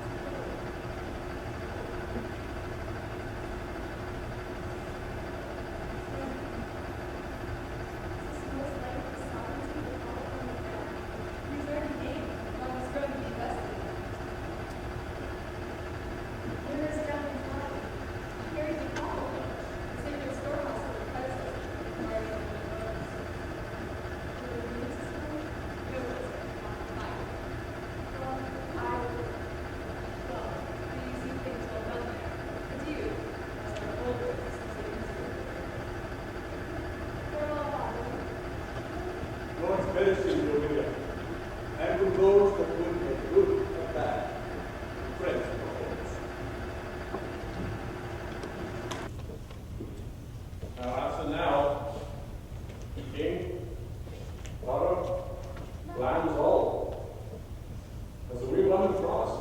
Lord's medicine will be and will those that would make good and bad, friends of the homes. Now, answer now. King, daughter, lambs all. As we run across,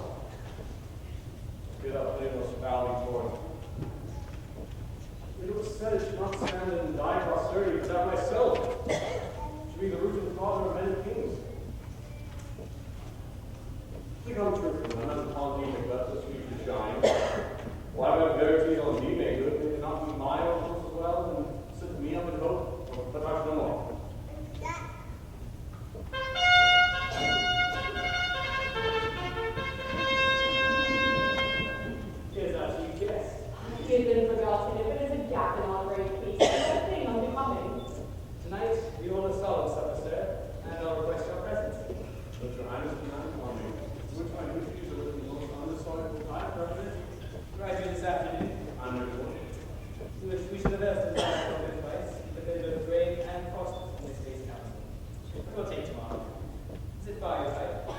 get up Lagos Valley toward. It was said it should not stand and die posterity for that myself. To be the root and father of many kings. To come truthful, and as upon thee Macbeth the sweet to shine. Why my verities on thee may good, may not be my own as well, and sit me up in hope, but touch no more. Tis as you guessed. It had been forgotten if it is a gap in our great peace, a thing unbecoming. Tonight, we hold a solemn supper, sir, and I'll request your presence. Let your highness be not upon me. Which my duties are with the most undecidable time, President? Graduate this afternoon. I'm your lord. To which we should have the of advice, but they both brave and cautious in this day's council. We'll take tomorrow. Is it by your right?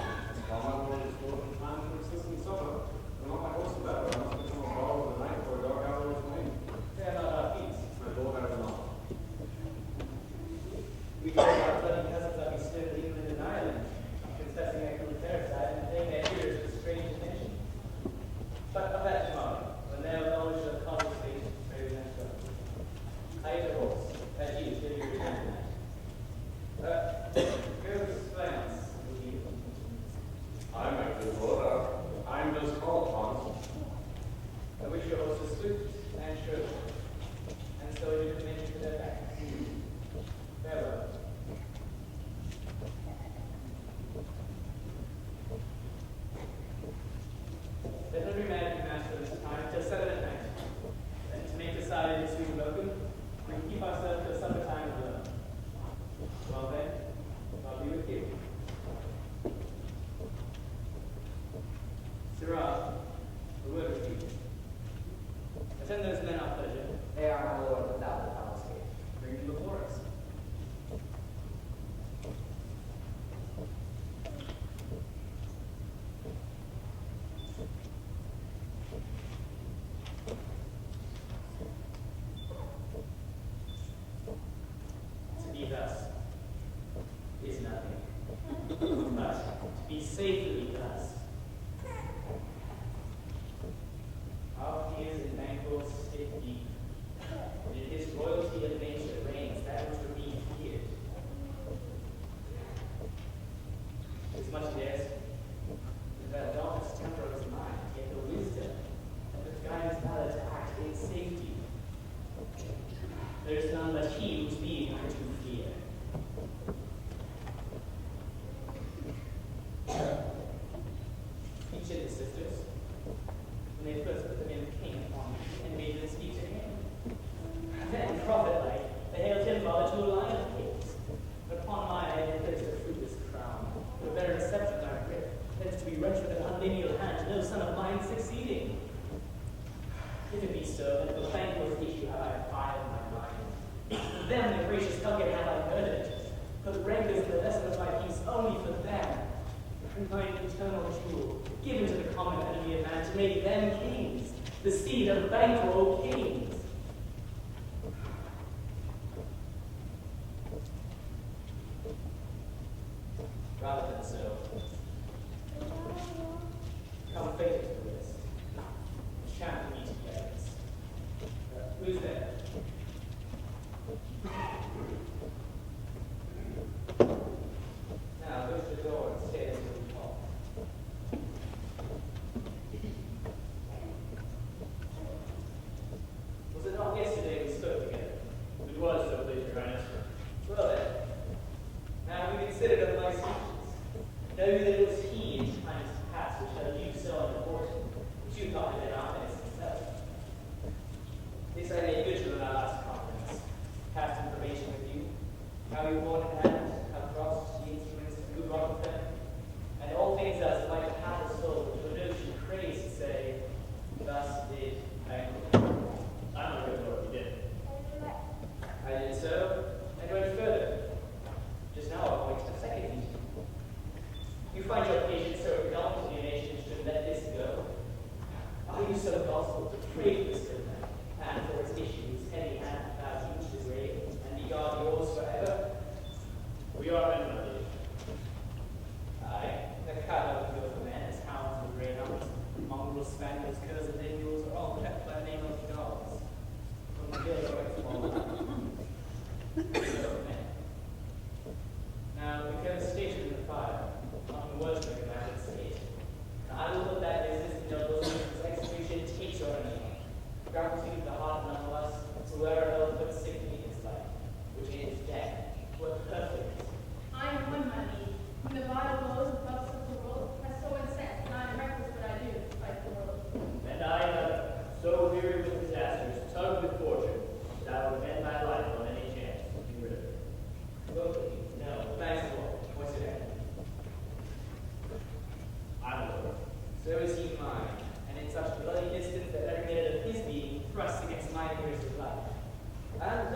While my lord is more than time for assisting supper, and on my horse better, I must become a borrower of the night for a dark hour of flame. They are not our feet. My lord has not. We go our bloody cousins up east of England and Ireland, confessing their cruel parricide and paying their ears with strange attention. But of that tomorrow, when they have knowledge of Connell's fate, very natural. I ate a horse, as you till your return tonight. Here's Lance, will you? I make the lord. I'm just called upon. I wish your horses swift and sure, and so you can make it to their back. Farewell. Let every man be master of his time till 7 at night. Then to make the side sweet and welcome, we can keep ourselves till supper time alone. Well then, I'll be with you. Sirrah, a word with you. Attend those men our pleasure. They are my lord without the palace gate. Bring them before us. To be thus is nothing, but to be safely thus. Our fears and bankroll stick deep, and in his royalty of nature reigns that which would be feared. As much as that dauntless temper of his mind, yet the wisdom and the guidance valor to act in safety. There is none but he whose being I do fear. Each of his sisters, when they first put the name of king upon me and made them speak to him. Then, prophet-like, they hailed him father to a line of kings. But upon my head they placed a fruitless crown, for better reception I grip, than to be wrenched with an unlineal hand, no son of mine succeeding. If it be so, then the thankless issue have I filed in my mind. Them the gracious Duncan have I murdered, for the rank is the lesson of my peace only for them. And my eternal jewel, given to the common enemy of man to make them kings, the seed of bankroll kings. Rather than so, come fated to this. Chant me together. Who's there? Now go to the door and stay until we call. Was it not yesterday we spoke together? It was, so please, Your Highness. Well then, now we considered of my speeches. Know that it was he in times past which held you so unimportant, which you thought had been honest himself. This I made good to in our last conference. Passed information with you, how you born in hand, how crossed the instruments, who brought them, and all things as like a half a soul, which a notion crazy to say, thus did Banquo. I'm a good lord, you did. I did so, and went further. Just now I'll point to the second meeting. You find your patience so indulgent in your nation should let this go. Are you so gospel to pray for this good man, and for its issues, any hand about each is reign, and be God yours forever?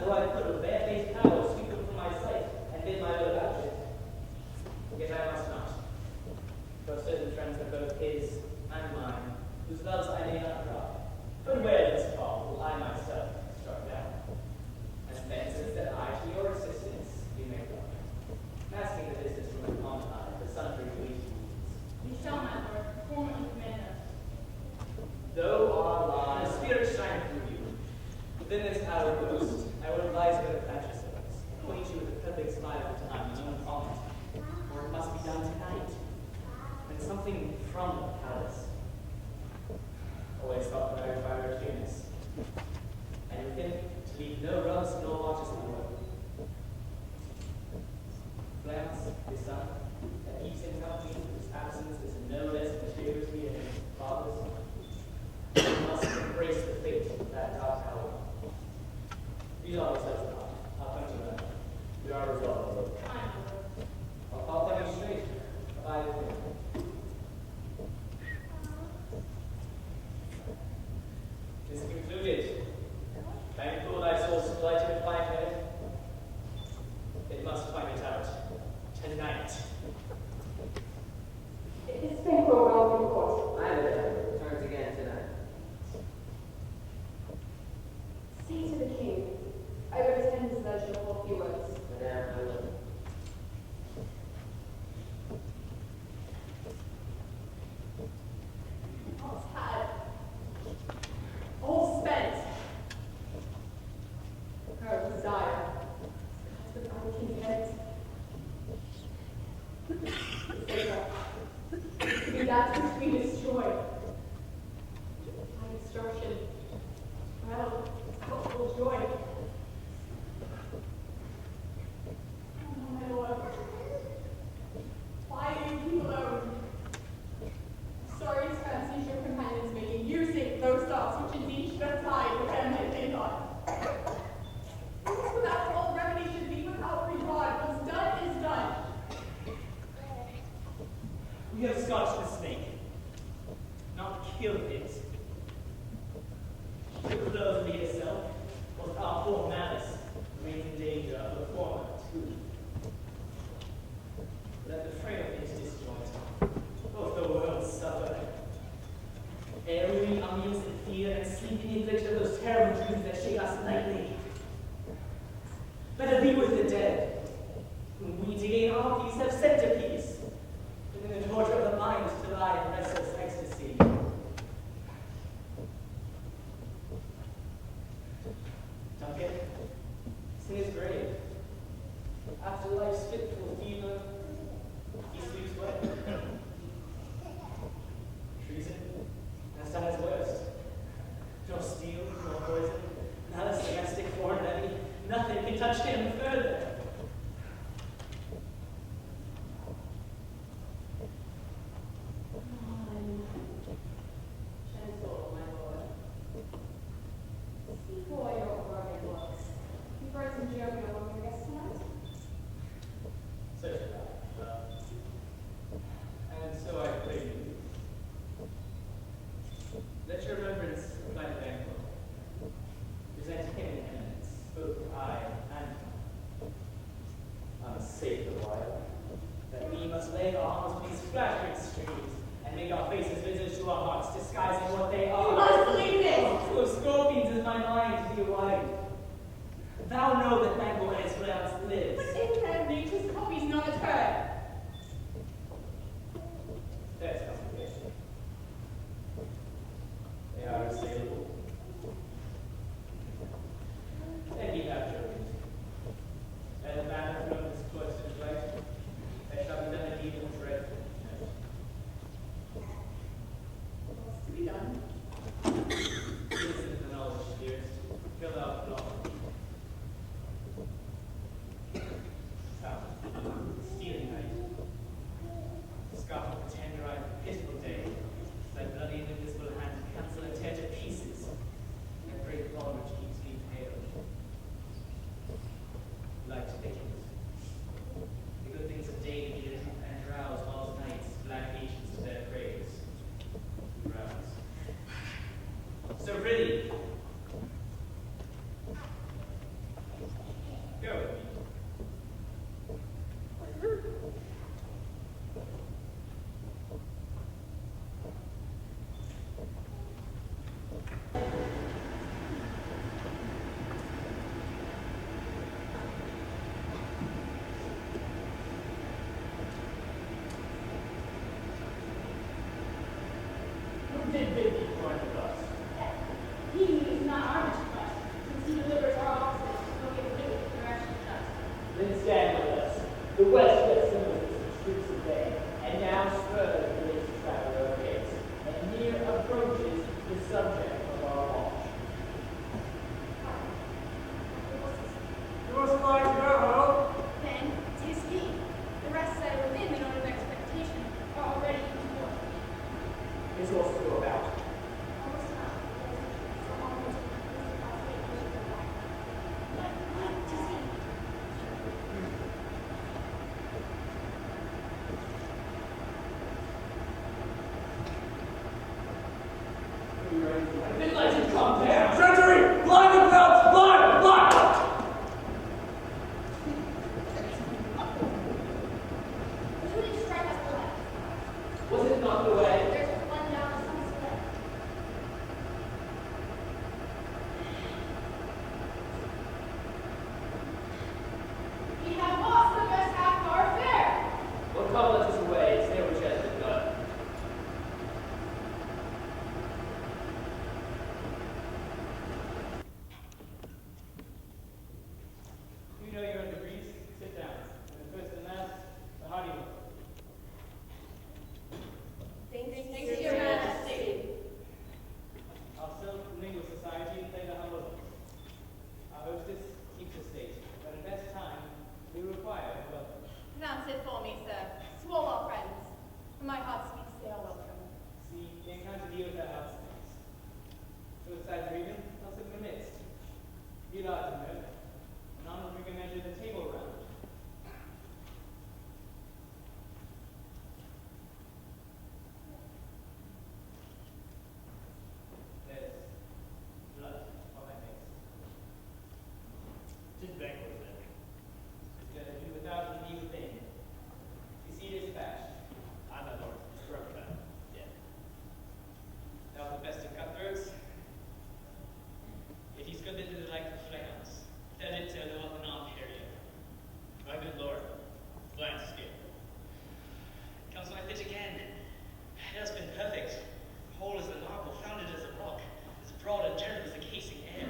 though I could with bare-faced power sweep them from my sight and bid my will about it. Yet I must not. For certain friends are both his and mine, whose loves I may not drop. But where this fall will I myself be struck down? And fences that I to your assistance you may run. Asking the business from a common eye, for sundry weighty needs. You shall, my lord, formally command us. Though our lives, the spirit shine through you. Within this hour ghost, I would advise you to patch yourselves, acquaint you with the perfect smile of time in own comment, for it must be done tonight. And something from the palace. Always thought that I require clearness. And within, to leave no rubs nor watches in the world. Glance, his son, that keeps him company, whose absence is no less mysteriously than his father's. We must embrace the fate of that dark hour. These are the steps now. I'll come to them. We are resolved, Lord. I'll tell you straight. Abide with him. This concluded. Thankful thy soul's delighted to find her. It must find it out. Tonight. It's been well from court. I know. Returns again tonight. Say to the king, I would attend his leisure for a few words. Madame, I will. All's had. All spent. Her desire. With our king's head. To be that which we destroy. My destruction. Well, hopeful joy. Oh, my Lord. Why do you keep alone? Sorry to fancies your companions making you sink those thoughts which indeed should have died with them they think on. Without all remedy should be without regard. What's done is done. We have scotched the snake, not killed it. The clothes made itself was our full malice, remains in danger of the former too. Let the frame of it disjoint, both the worlds suffer. Ere we amused in fear and sleep in the infliction of those terrible dreams that shake us nightly. Better be with the dead, whom we to gain our peace have sent to peace, than in the torture of the mind to lie in restless ecstasy. Duncan, it's in his grave. After life's fitful fever, he sleeps well. Treason, that's at his worst. No steel, no poison, not a domestic foreign enemy. Nothing can touch him further. Gentle, my lord. See for your rugged looks. You brought some joking among your guests tonight? Certainly not. And so I pray you. Let your reverence reply to Banquo. Present him in eminence, both I and him. Unsafe the while, that we must lay our arms with these flattering streams, and make our faces visage to our hearts, disguising what they are. You must believe this! Full of scorpions is my mind to be wide. Thou know that Banquo Esperance lives. But in them nature's copies not at her. There's complication. They are assailable. Then ye have joked. And the manner from this cloister's right, there shall be done a deed of dreadful. What's to be done? Listen to the knowledge, dearest. Fill out the knowledge. Then stand with us. The West gets similar to some streets of day, and now spurs the to travel over gates, and near approaches the subject of our watch. You must lie to her, ho! Then, 'tis he. The rest that are within the note of expectation are already in court. It's also go about. Treachery! Blind and belts! Blind! Blind! Who did strike us the left? Was it not the way? There's one down the sun's left. We have lost the best half of our fare. Well, come, let us away. It's there which has been done. You know your own degrees. Sit down. And first and last, the hardy one. Thanks, Your Majesty. Our self-mingled society play the humble host. Our hostess keeps us state, but at best time, we require a welcome. Pronounce it for me, sir. To all our friends. From my heart speaks they are welcome. See, the encounter deals with our house things. Suicides or even, else in the midst. Be large and note. None we can measure the table round. There's blood on my face. Tis banquet then. It's better to do without than be within. You see dispatch. I, my lord, struck down. Dead. Thou the best of cutthroats. It is good that it is like the flames. That it not period. My good lord, landscape. Comes my fit again. It has been perfect. Whole as the marble, founded as a rock, as broad and gentle as the casing air.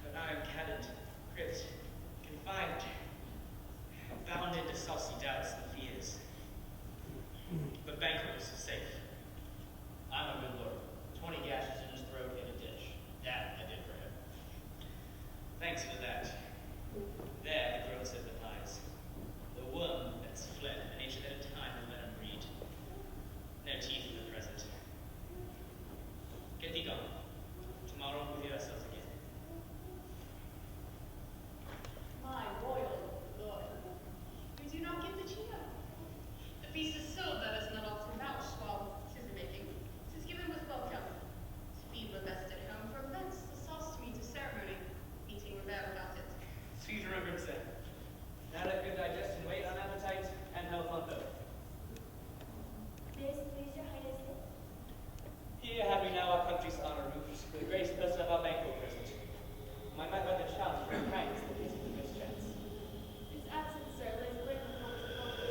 But I am cadent, gripped, confined, bound into saucy doubts and fears. But Banquo is safe. I'm a good lord. 20 gashes in his throat in a ditch. That I did for him. Thanks for that. There the growth of the eyes. The worm that's fled, an inch at a time and let him breed. No teeth in the present. Get thee gone. Tomorrow we'll hear ourselves again. My royal lord, we do not get the cheer. The feast is so that is not often vouched while 'tis a making. 'Tis given with welcome. Speed were best at home, from thence the sauce meat of ceremony. Eating were there without it. Sweet remembrance then. Now let good digestion wait on appetite and health on both. This please your highness. Here have we now our country's honor roofed, with the grace person of our banquet present. My might rather challenge for kindness than pity for mischance. His absence, sir, lays great report to focus.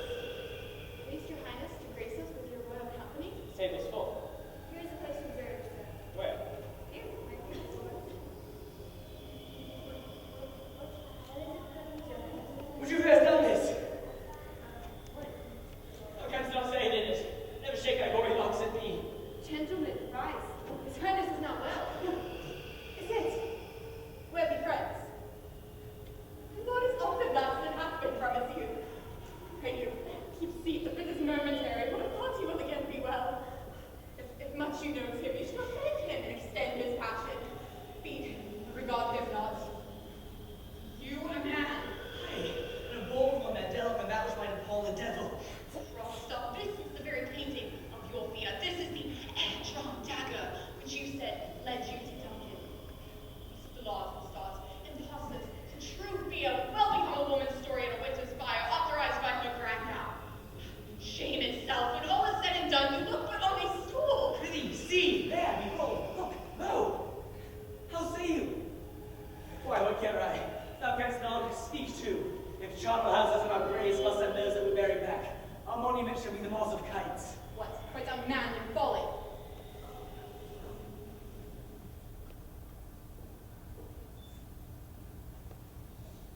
Please your highness to grace us with your royal company. The table's full. Here is a place reserved, sir. Where? Here, my dear lord. Would you have done this? How canst thou say it in it? Never shake thy gory locks at me. Gentlemen, rise. His highness is not well. Is it? We'll be friends. Lord is often less than hath been from his youth. Pray you, keep seat, the fit is momentary, but of course he will again be well. If much you know of him, you should thank him and extend his passion. Feed, regard him not. You a man. And a bold one that dealt and that which might appall the devil. Stop. This is the very painting of your fiat. This is the hand-drawn dagger which you said led you to Duncan. These flaws will start impossible. The true fiat will become a woman's story in a winter's fire, authorized by her grandam. Shame itself, when all is said and done, you look but on a stool. Prithee, see, there, behold, look, lo! How say you? Why, what care I? Thou canst not speak to. If charnel houses and our graves must have those that we bury back, our monument shall be the moss of kites. What? Quite unmanly folly.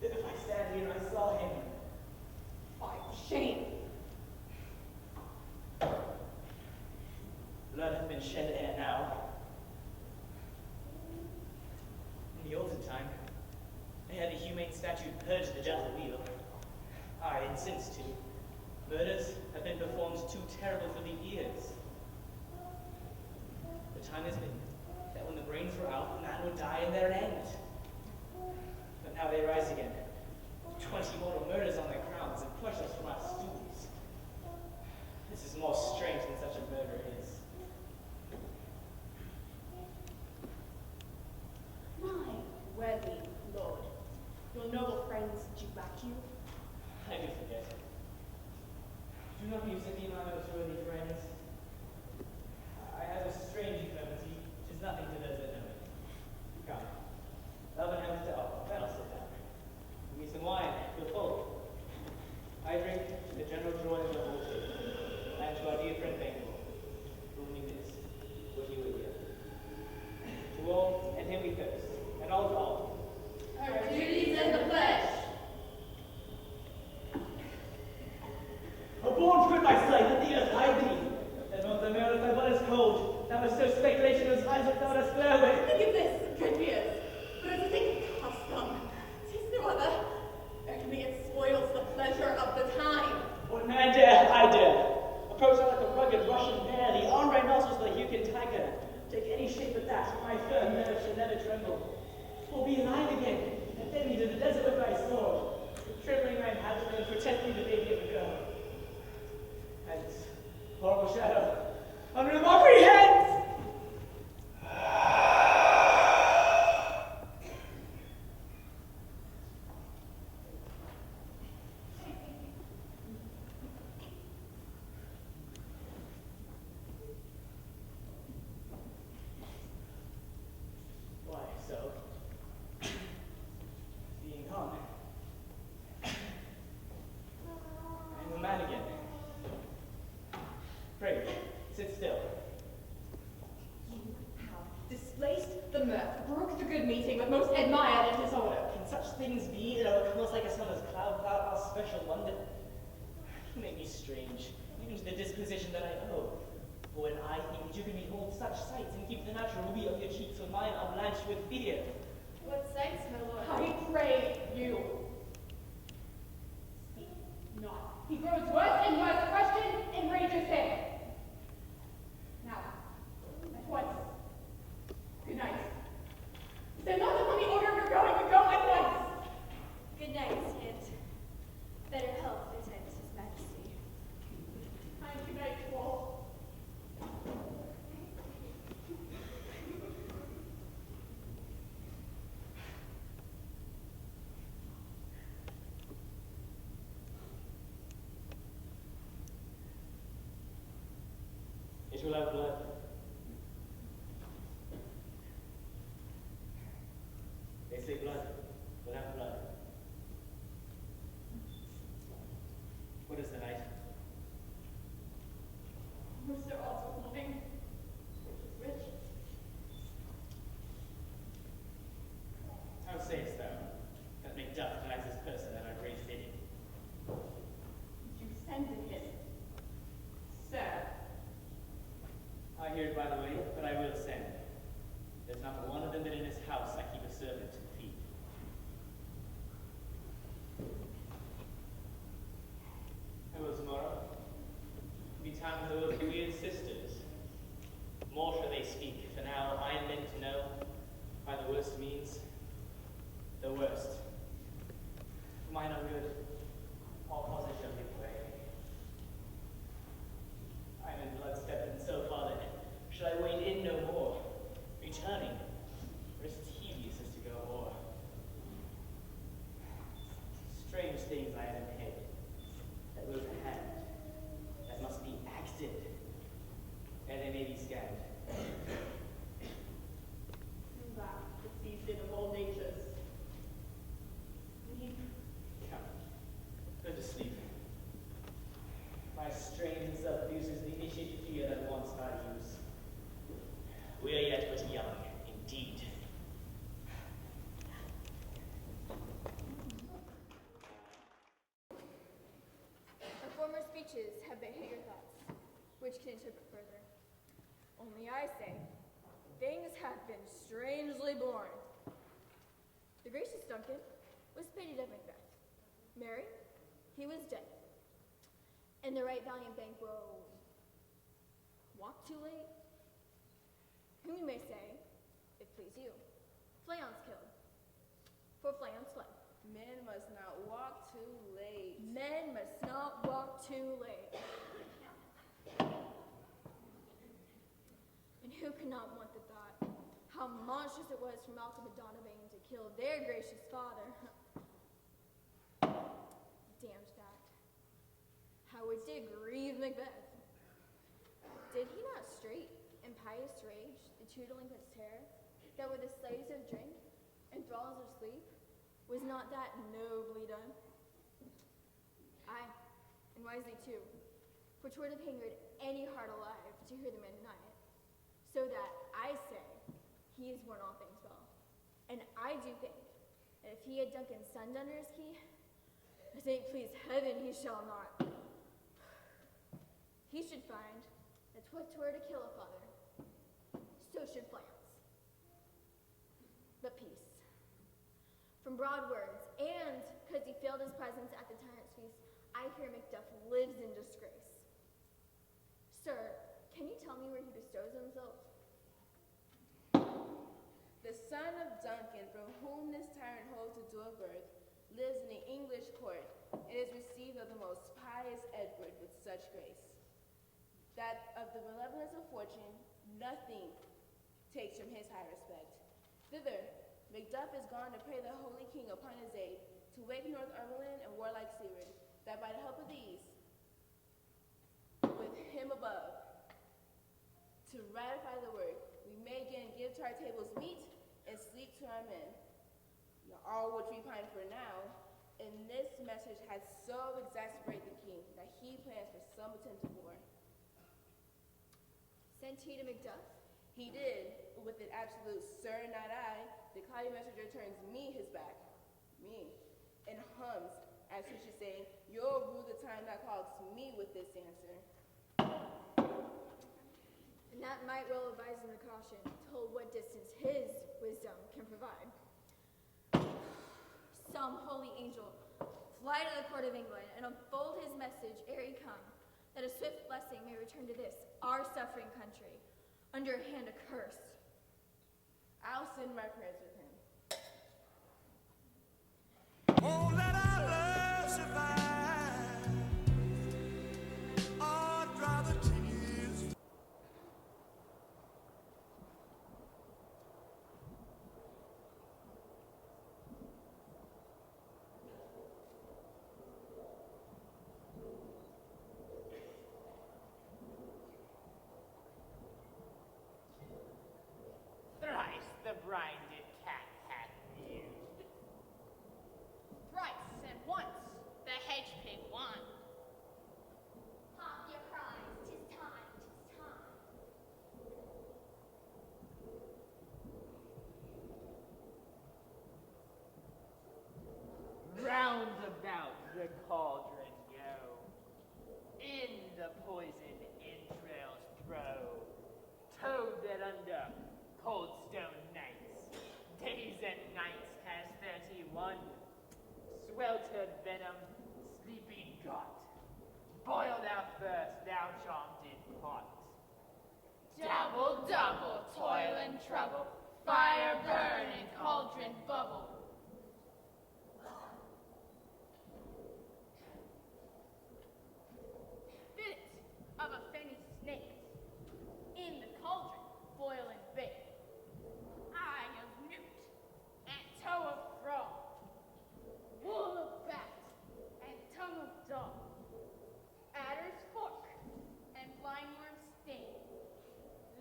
If I stand here, I saw shed air now. In the olden time, they had a humane statute purge the gentle wheel. Aye, and since too, murders have been performed too terrible for the ears. The time has been that when the brains were out, man would die in their end. But now they rise again. 20 mortal murders on their crowns and push us from our stools. This is more strange than such a murder is. My worthy lord, your noble friends do back you. I do forget. Do not use any of my most worthy friends. I have a strange infirmity, which is nothing to those that know it. Come. Love and health to all. Then I'll sit down. Give me some wine. Feel full. I drink to the general joy of the whole table, and to our dear friend Bangle, whom we miss, when he were here. To all, and him we thirst, and all to all. Our duties and the pledge. A born truth I slay, that the earth hide thee. That not the merit thy blood is cold, that was so speculation as eyes without us flare away. Think of this, good peers, but as a thing of custom, 'tis no other. Only it spoils the pleasure of the time. What man dare, I dare. Approach not like a rugged Russian bear, the armed rhinoceros, the Hukin tiger. Take any shape but that, my firm nerve shall never tremble. Or be alive again, and fend me to the desert with thy sword. With trembling mine hands and protect me the baby of a girl. And this horrible shadow, under the mockery heads! Why so? Being hung. I am a man again. Pray, sit still. You have displaced the mirth, broke the good meeting, but most admired in disorder. Can such things be in our close like a summer's cloud without our special wonder? You make me strange, even to the disposition that I owe. For when I think that you can behold such sights and keep the natural ruby of your cheeks when mine are blanched with fear. What sights, my lord? I pray you. Speak not. He grows worse and worse. The question enrages him. Now, at once. Good night. Send not upon the order of your going, but go at once. Good night, and better health attends His Majesty. And good night to all. It will have blood. They say blood will have blood. What is the night? Was there also living, which is rich? How sayest thou that Macduff denies his person at our great bidding? You sended him, sir. I hear it by the way, but I will send. There's not one of them that in his house I keep a servant to feed. I will tomorrow. Be time for those weird sisters. More shall they speak, for now I am meant to know, by the worst means, the worst. For mine are good, all causes shall give way. I am in blood stepped, and so far then, shall I wade in no more, returning, for it's tedious as to go o'er. Strange things I have in head, that will to hand, that must be acted, ere they may be scanned. That the season of all natures. Sleep. Come, go to sleep. My strange and self-abuse is the initiated fear that wants our use. We are yet but young, indeed. The former speeches have been your thoughts, which can interpret further. Only I say, things have been strangely born. The gracious Duncan was PaideiaMacbeth. Merry, he was dead. And the right valiant Banquo walked too late. Whom you may say, if please you, Fleance killed. For Fleance fled. Men must not walk too late. Men must not walk too late. And who could not want the thought how monstrous it was for Malcolm and Donovan to kill their gracious father? Damned fact. How it did grieve Macbeth. Did he not straight in pious rage the two delinquents tear, that were the slaves of drink and thralls of sleep? Was not that nobly done? Aye, and wisely too, for 'twould have hindered any heart alive to hear the men deny it. So that, I say, he has borne all things well. And I do think that if he had Duncan's son under his key, I think, please heaven, he shall not. He should find that 'twere to kill a father, so should Fleance. But peace. From broad words, and because he failed his presence at the tyrant's feast, I hear Macduff lives in disgrace. Sir, can you tell me where he bestows himself? The son of Duncan, from whom this tyrant holds the dual birth, lives in the English court, and is received of the most pious Edward with such grace, that of the malevolence of fortune, nothing takes from his high respect. Thither, Macduff is gone to pray the holy king upon his aid, to wake Northumberland and warlike seaward, that by the help of these, with him above, to ratify the work, we may again give to our tables meat and sleep to our men. Now, all which we pine for now, and this message has so exasperated the king that he plans for some attempt at war. Sent he to Macduff? He did, but with an absolute "sir, not I," the cloudy messenger turns me his back, me, and hums, as who should say, "You'll rue the time that calls me with this answer." And that might well advise him to caution, till what distance his wisdom can provide. Some holy angel, fly to the court of England and unfold his message ere he come, that a swift blessing may return to this, our suffering country, under a hand accursed. I'll send my prayers with him. Oh, let our love survive. Oh, dry the tears. Thrice the brinded cat hath mewed. Thrice and once the hedge pig won. Pop your cries, 'tis time, 'tis time. Round about the cauldron go, in the poisoned entrails throw, toad that under cold stone nights, days and nights has 31, sweltered venom, sleeping got, boiled out first, thou charmed in pot. Double, double, toil and trouble, fire burn and cauldron bubble. Bit of a fenny snake, in the cauldron, boil and bake. Eye of newt, and toe of frog, wool of bat, and tongue of dog, adder's fork, and blindworm's sting,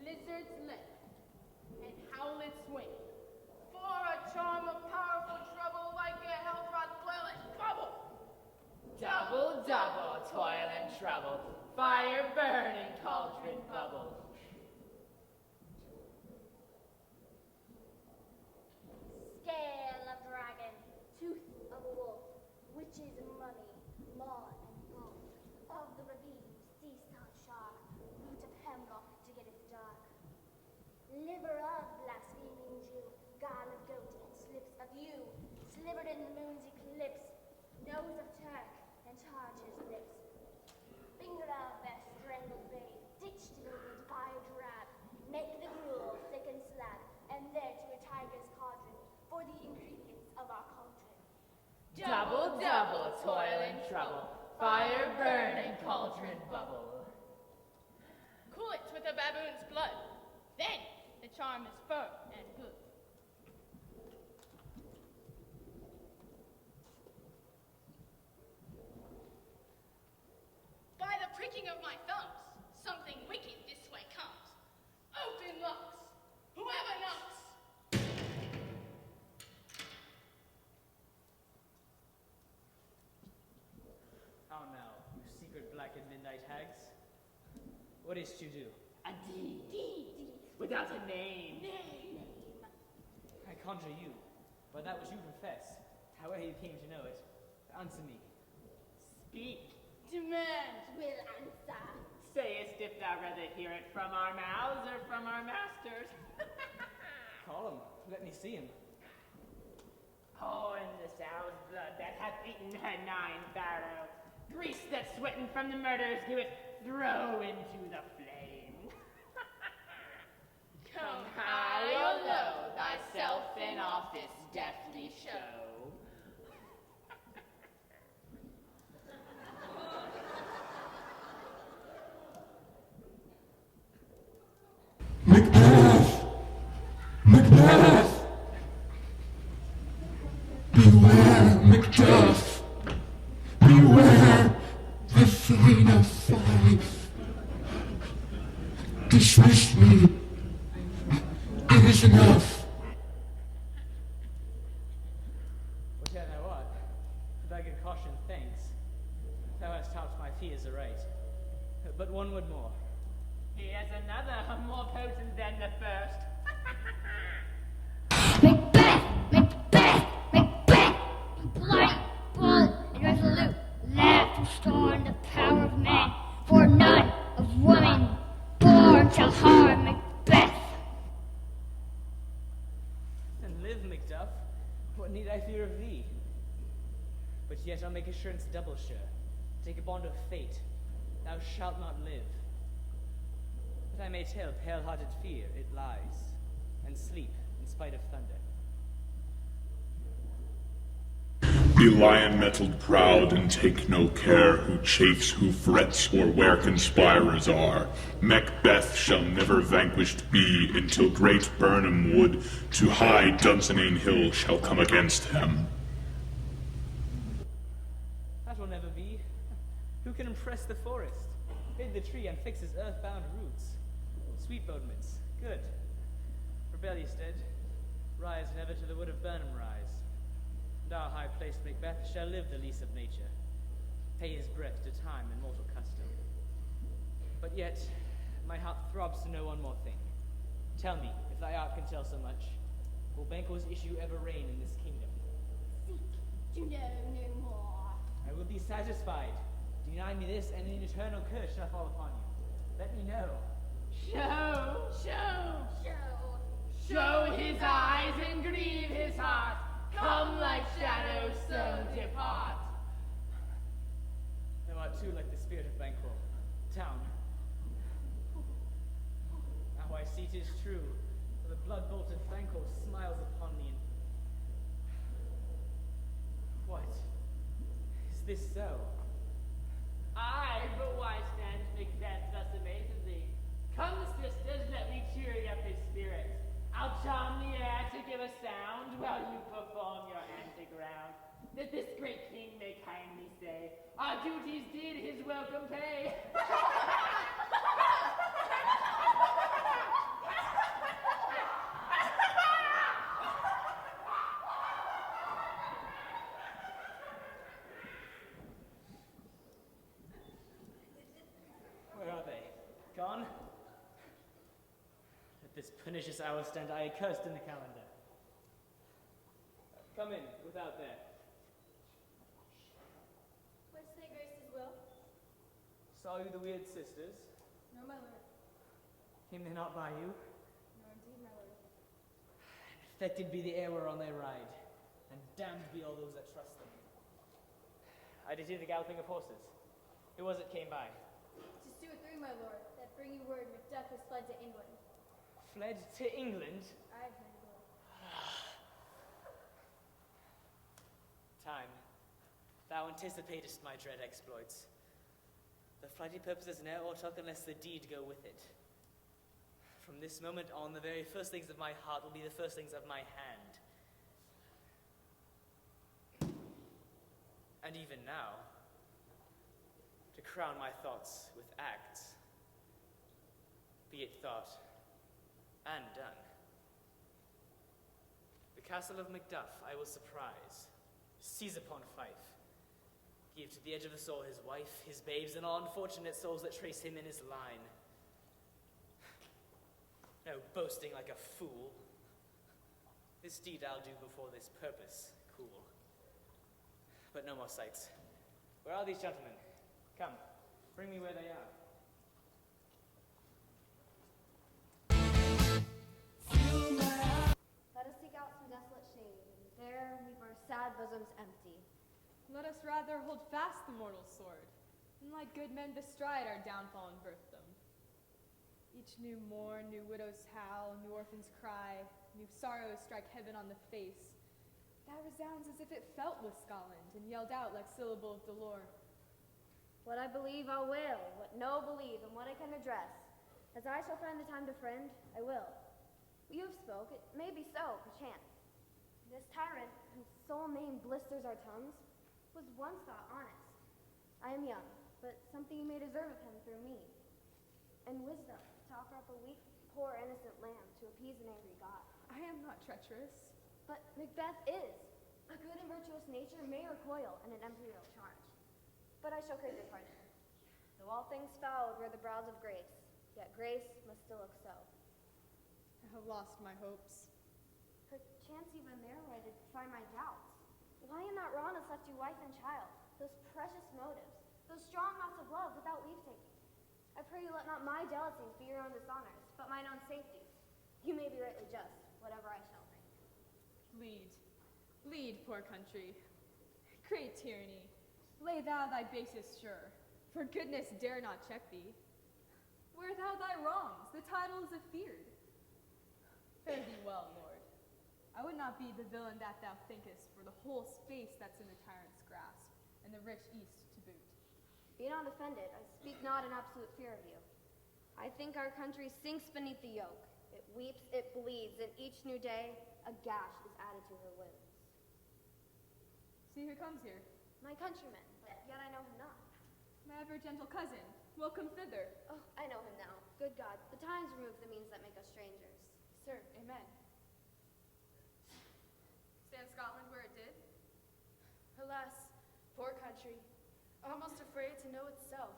lizard's lip, and howlet's wing, for a charm of powerful trouble like a hell-brought boil and bubble. Double, double, toil and trouble, fire burn and cauldron bubble. Scale of dragon, tooth of a wolf, witch's money, maw and bone. Of the ravine, sea salt shark, root of hemlock to get its dark. liver of blaspheming Jew, gall of goat and slips of yew, slivered in the moon's eclipse, nose of Turk and charge his lips. Finger of best strangled babe, ditched in a wood by a drab, make the gruel thick and slab, and there to a tiger's cauldron, for the ingredients of our cauldron. Double, double, toil and trouble, fire burn and cauldron bubble. Cool it with a baboon's blood. Then the charm is firm and good. By the pricking of my thumbs, something wicked this way comes. Open locks, whoever knocks. How now, you secret black and midnight hags? What is to do? A deed, without a name. I conjure you, by that which you confess, however you came to know it, answer me. Speak. Demand will answer. Sayest if thou rather hear it from our mouths or from our masters. Call him, let me see him. Pour in the sow's blood that hath eaten her 9 barrow. Grease that's sweating from the murders, give it throw into the flame. Come high or low, thyself in office deftly show. Macbeth! Beware, Macduff! Beware the Thane of Fife! Dismiss me! It is enough! Whatever thou art, for thy good caution, thanks. Thou hast taught my fears aright. But one word more. Here's another, more potent than the first. Macbeth! Macbeth! Macbeth! Blind, bold, and resolute, laugh to scorn the power of man, for none of woman born shall harm Macbeth. Then live, Macduff. What need I fear of thee? But yet I'll make assurance double sure. Take a bond of fate. Thou shalt not live. But I may tell pale-hearted fear it lies, and sleep in spite of thunder. Be lion-mettled proud, and take no care who chafes, who frets, or where conspirers are. Macbeth shall never vanquished be, until great Birnam wood to high Dunsinane hill shall come against him. That will never be. Who can impress the forest? Bid the tree unfix his earthbound roots. Sweet bodements, good. Rebellious dead, rise never to the wood of Burnham rise. And our high-placed Macbeth shall live the lease of nature, pay his breath to time and mortal custom. But yet, my heart throbs to know one more thing. Tell me, if thy art can tell so much, will Banquo's issue ever reign in this kingdom? Seek to know no more. I will be satisfied. Deny me this, and an eternal curse shall fall upon you. Let me know. Show, show, show. Show his eyes and grieve his heart. Come like shadows, so depart. Thou art too like the spirit of Banquo. Town. Now I see 'tis true, for the blood-bolted Banquo smiles upon me. What? Is this so? Aye, but why stands Macbeth thus amazedly? Come, sisters, let me cheer up his spirits. I'll charm the air to give a sound while you perform your antic round. That this great king may kindly say, our duties did his welcome pay. Where are they? Gone? At this pernicious hour stand I accursed in the calendar. Come in, without there. What's their grace's will? Saw you the weird sisters? No, my lord. Came they not by you? Nor indeed, Infected be the air whereon they ride, and damned be all those that trust them. I did hear the galloping of horses. Who was it came by? 'Tis 2 or 3, my lord, that bring you word Macduff has fled to England. Fled to England? Aye, my lord. Time, thou anticipatest my dread exploits. The flighty purposes ne'er o'ertook unless the deed go with it. From this moment on, the very first things of my heart will be the first things of my hand. And even now, to crown my thoughts with acts, be it thought and done. The castle of Macduff I will surprise, seize upon Fife, give to the edge of the soul his wife, his babes, and all unfortunate souls that trace him in his line. No boasting like a fool. This deed I'll do before this purpose cool. But no more sights. Where are these gentlemen? Come, bring me where they are. Let us seek out some desolate shade, and there leave our sad bosoms empty. Let us rather hold fast the mortal sword, and like good men bestride our downfall and birthdom. Each new morn, new widows howl, new orphans cry, new sorrows strike heaven on the face. That resounds as if it felt with Scotland, and yelled out like syllable of dolor. What I believe I'll will, what no believe, and what I can address. As I shall find the time to friend, I will. You have spoke, it may be so, perchance. This tyrant, whose sole name blisters our tongues, was once thought honest. I am young, but something you may deserve of him through me. And wisdom, to offer up a weak, poor, innocent lamb to appease an angry god. I am not treacherous. But Macbeth is. A good and virtuous nature may recoil in an imperial charge. But I shall crave your pardon. Though all things fouled wear the brows of grace, yet grace must still look so. I have lost my hopes. Perchance even there where I did find my doubts. Why in that rawness left you wife and child, those precious motives, those strong knots of love without leave-taking? I pray you let not my jealousies be your own dishonors, but mine own safeties. You may be rightly just, whatever I shall think. Lead, lead, poor country. Great tyranny, lay thou thy basis sure, for goodness dare not check thee. Wear thou thy wrongs, the title is afeard. Fare thee well, lord. I would not be the villain that thou thinkest for the whole space that's in the tyrant's grasp, and the rich east to boot. Be not offended, I speak not in absolute fear of you. I think our country sinks beneath the yoke. It weeps, it bleeds, and each new day a gash is added to her limbs. See who comes here. My countryman, but yet I know him not. My ever gentle cousin, welcome thither. Oh, I know him now. Good God, the times remove the means that make us strangers. Sir, amen. Stand Scotland where it did? Alas, poor country, almost afraid to know itself.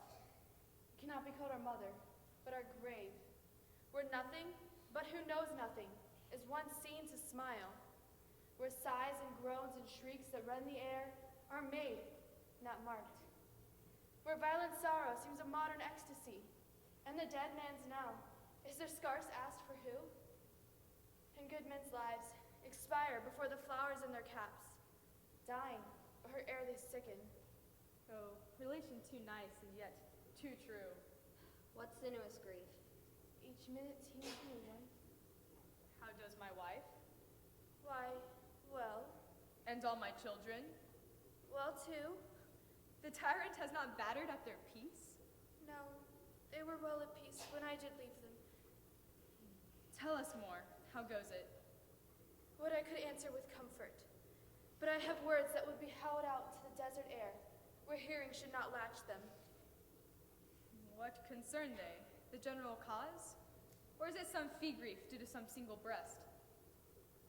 It cannot be called our mother, but our grave, where nothing, but who knows nothing, is once seen to smile, where sighs and groans and shrieks that rend the air are made, not marked, where violent sorrow seems a modern ecstasy, and the dead man's now, is there scarce asked for who? And good men's lives expire before the flowers in their caps, dying, or ere they sicken. Oh, relation too nice and yet too true. What sinuous grief? Each minute seems a new one. How does my wife? Why, well. And all my children? Well, too. The tyrant has not battered at their peace? No, they were well at peace when I did leave them. Tell us more. How goes it? What I could answer with comfort. But I have words that would be howled out to the desert air, where hearing should not latch them. What concern they? The general cause? Or is it some fee grief due to some single breast?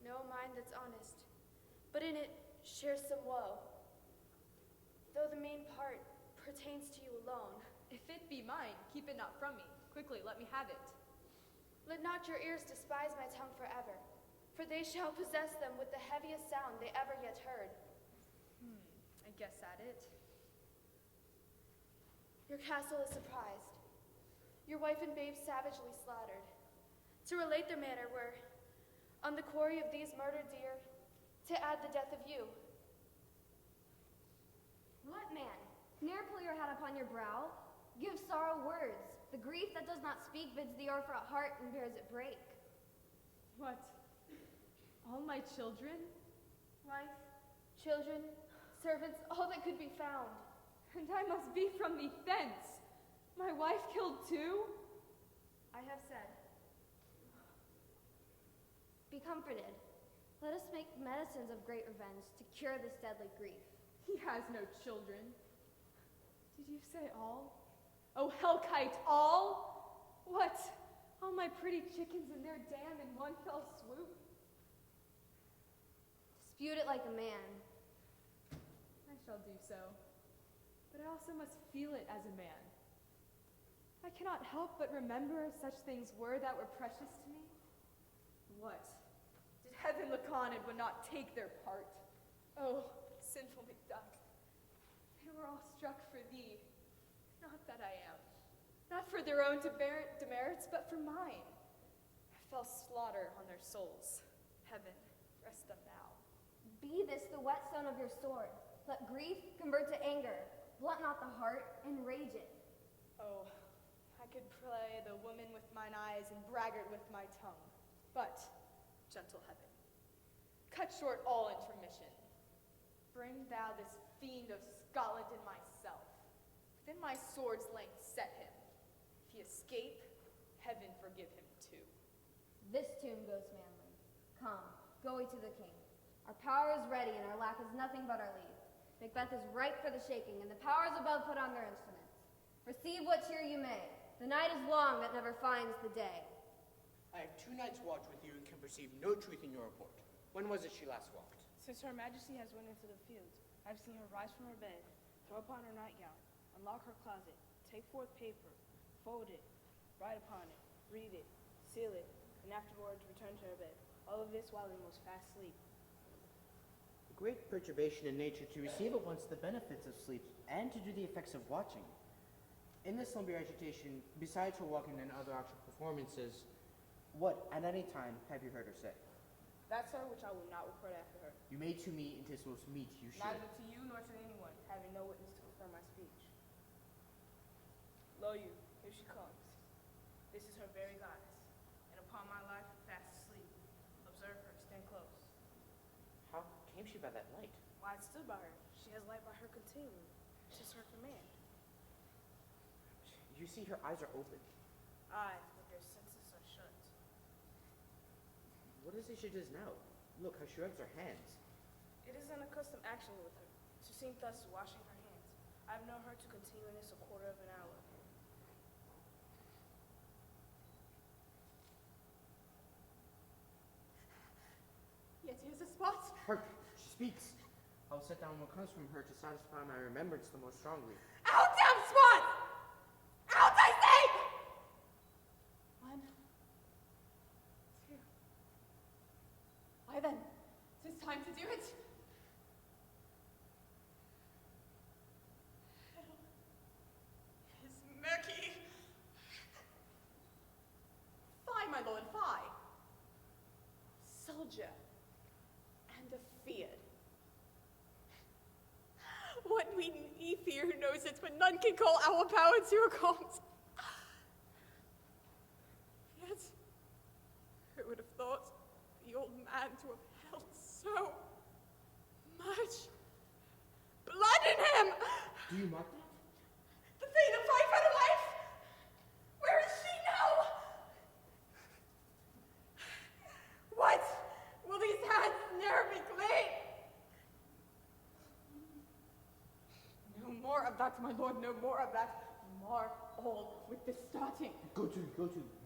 No mind that's honest, but in it shares some woe. Though the main part pertains to you alone. If it be mine, keep it not from me. Quickly, let me have it. Let not your ears despise my tongue forever, for they shall possess them with the heaviest sound they ever yet heard. I guess at it. Your castle is surprised, your wife and babes savagely slaughtered. To relate their manner were on the quarry of these murdered deer, to add the death of you. What man? Ne'er pull your hat upon your brow. Give sorrow words. The grief that does not speak bids the orphan heart and bears it break. What? All my children? Wife, children, servants, all that could be found. And I must be from thee thence. My wife killed too? I have said. Be comforted. Let us make medicines of great revenge to cure this deadly grief. He has no children. Did you say all? Oh, hellkite, all? What? All my pretty chickens and their dam in one fell swoop? Dispute it like a man. I shall do so. But I also must feel it as a man. I cannot help but remember such things were that were precious to me. What? Did heaven look on and would not take their part? Oh, sinful Macduff. They were all struck for thee. Not that I am. Not for their own demerits, but for mine. I fell slaughter on their souls. Heaven, rest them now. Be this the whetstone of your sword. Let grief convert to anger. Blunt not the heart, enrage it. Oh, I could play the woman with mine eyes and braggart with my tongue. But, gentle heaven, cut short all intermission. Bring thou this fiend of Scotland and myself. Within my sword's length set him. If he escape, heaven forgive him too. This tune goes manly. Come, go we to the king. Our power is ready, and our lack is nothing but our leave. Macbeth is ripe for the shaking, and the powers above put on their instruments. Receive what cheer you may. The night is long that never finds the day. I have 2 nights' watch with you and can perceive no truth in your report. When was it she last walked? Since her majesty has went into the field, I have seen her rise from her bed, throw upon her nightgown, unlock her closet, take forth paper, fold it, write upon it, read it, seal it, and afterwards return to her bed. All of this while in most fast sleep. A great perturbation in nature to receive at once the benefits of sleep and to do the effects of watching. In this slumber agitation, besides her walking and other actual performances, what, at any time, have you heard her say? That, sir, which I will not report after her. You may to me, and 'tis most meet you should. Neither to you nor to anyone, having no witness to confirm my speech. Lo you, here she comes. This is her very goddess, and upon my life, fast asleep. Observe her, stand close. How came she by that light? Why, I stood by her. She has light by her continually. 'Tis her command. You see her eyes are open. Aye, but their senses are shut. What is it she does now? Look how she rubs her hands. It is an accustomed action with her, to seem thus washing her hands. I have known her to continue in this a quarter of an hour. Yet here's a spot. Hark, she speaks. I will set down what comes from her to satisfy my remembrance the most strongly. Out, damn spot! Out, I say! 1, 2. Why then, 'tis time to do it. Hell is murky. Fie, my lord, fie. Soldier and afeard. What we need fear who knows it, but none can call our power to account. Yet, who would have thought the old man to have held so much blood in him? Do you mock that? The fate of life out of life! Where is she now? What? Will these hands ne'er be clean? No more of that, my lord, no more of that. Mar all with the starting. Go to.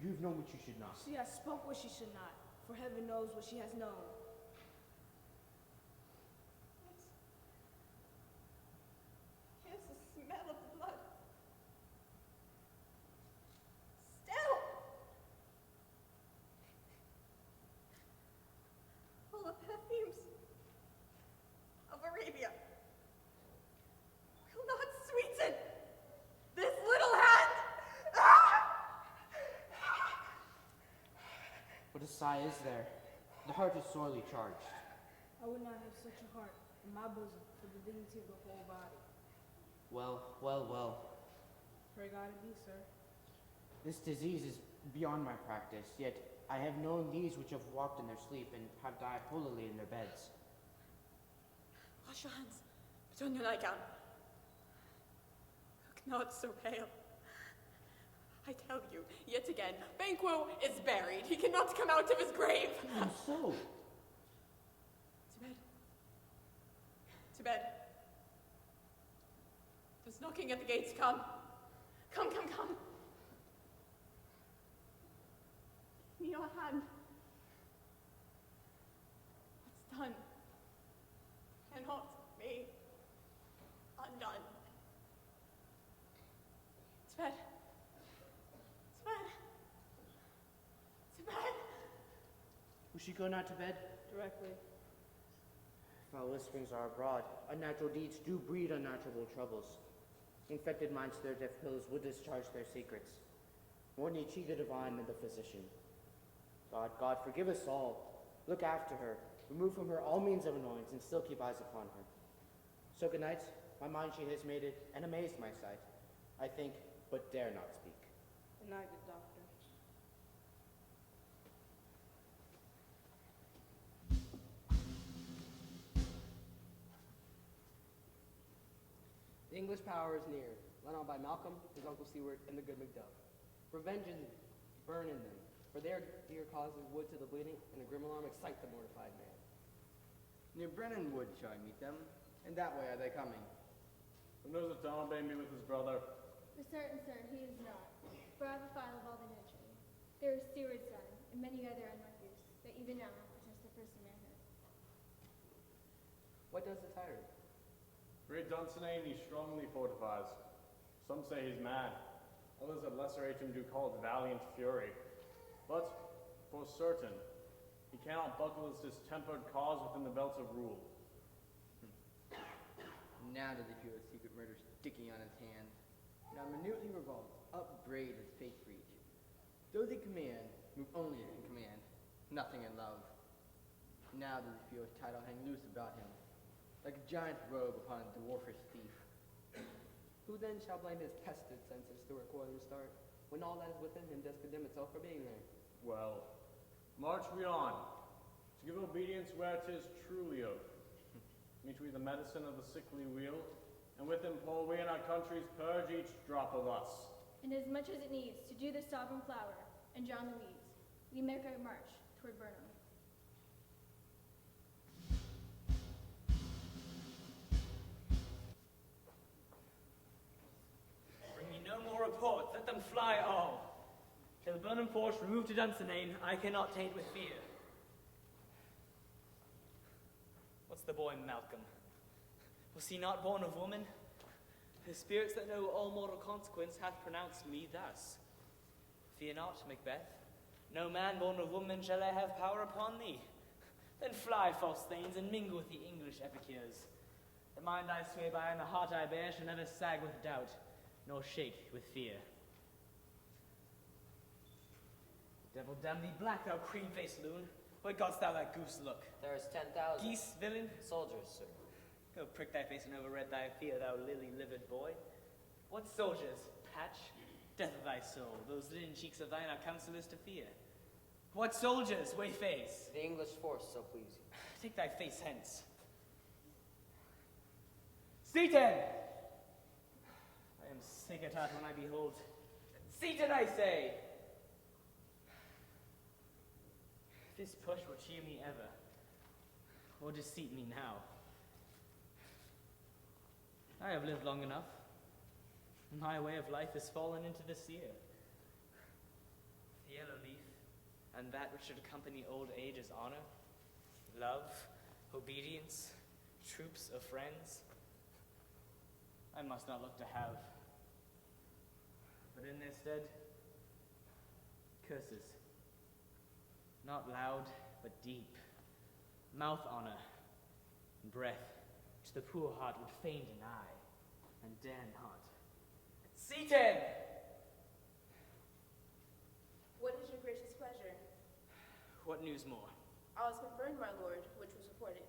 You've known what you should not. She has spoke what she should not, for heaven knows what she has known. Here's the smell of the blood. Still! All the perfumes of Arabia will not sweeten this little hand! Ah! What a sigh is there? The heart is sorely charged. I would not have such a heart in my bosom for the dignity of the whole body. Well, well, well. Pray God it be, sir. This disease is beyond my practice, yet I have known these which have walked in their sleep and have died holily in their beds. Wash your hands. Put on your nightgown. Look not so pale. I tell you, yet again, Banquo is buried. He cannot come out of his grave. And so? To bed. To bed. There's knocking at the gates. Come. Come, come, come. Give me your hand. What's done cannot be undone. To bed. To bed. To bed. Will she go not to bed? Directly. Foul whisperings are abroad. Unnatural deeds do breed unnatural troubles. Infected minds to their deaf pillows would discharge their secrets. More need she the divine than the physician. God, God, forgive us all. Look after her. Remove from her all means of annoyance, and still keep eyes upon her. So good night. My mind she has made it, and amazed my sight. I think, but dare not speak. Good night, good doctor. The English power is near, led on by Malcolm, his uncle Seward, and the good Macduff. Revenge and burn in them, for their dear causes wood to the bleeding, and a grim alarm excite the mortified man. Near Brennan Wood shall I meet them, and that way are they coming. Who knows if Donalbain be with his brother? For certain, sir, he is not. For I have a file of all the notary. There is Seward's son, and many other unmarkers, that even now protest their first manhood. What does the tyrant? Great Dunsinane he strongly fortifies. Some say he's mad. Others at lesser age do call it valiant fury. But, for certain, he cannot buckle his distempered cause within the belts of rule. Now does he feel his secret murder sticking on his hand. Now minutely revolved, upbraid his fate reach. Though they command, move only in command, nothing in love. Now does he feel his title hang loose about him, like a giant robe upon a dwarfish thief. Who then shall blame his tested senses to where quarters start, when all that is within him does condemn itself for being there? Well, march we on, to give obedience where 'tis truly owed. Meet we the medicine of the sickly wheel, and with him pour we in our country's purge each drop of us. And as much as it needs to do the sovereign flower and John the weeds, we make our march toward Burnham. Bring me no more reports, let them fly all. Till Burnham force removed to Dunsinane, I cannot taint with fear. What's the boy Malcolm? Was he not born of woman? The spirits that know all mortal consequence hath pronounced me thus. Fear not, Macbeth. No man born of woman shall e'er have power upon thee. Then fly, false thanes, and mingle with the English epicures. The mind I sway by and the heart I bear shall never sag with doubt, nor shake with fear. Devil damn thee black, thou cream-faced loon. Where godst thou that goose look? There is 10,000. Geese, villain? Soldiers, sir. Go prick thy face and overread thy fear, thou lily-livered boy. What soldiers, Patch? Death of thy soul, those linen cheeks of thine are counselors to fear. What soldiers, Wayface? The English force, so please you. Take thy face hence. Seaton! I am sick at heart when I behold. Seaton, I say! This push will cheer me ever, or deceit me now. I have lived long enough. My way of life has fallen into the sear. The yellow leaf, and that which should accompany old age is honor, love, obedience, troops of friends. I must not look to have, but in their stead, curses. Not loud, but deep. Mouth honor, breath, which the poor heart would fain deny, and dare not. Seaton! What is your gracious pleasure? What news more? I was confirmed, my lord, which was reported.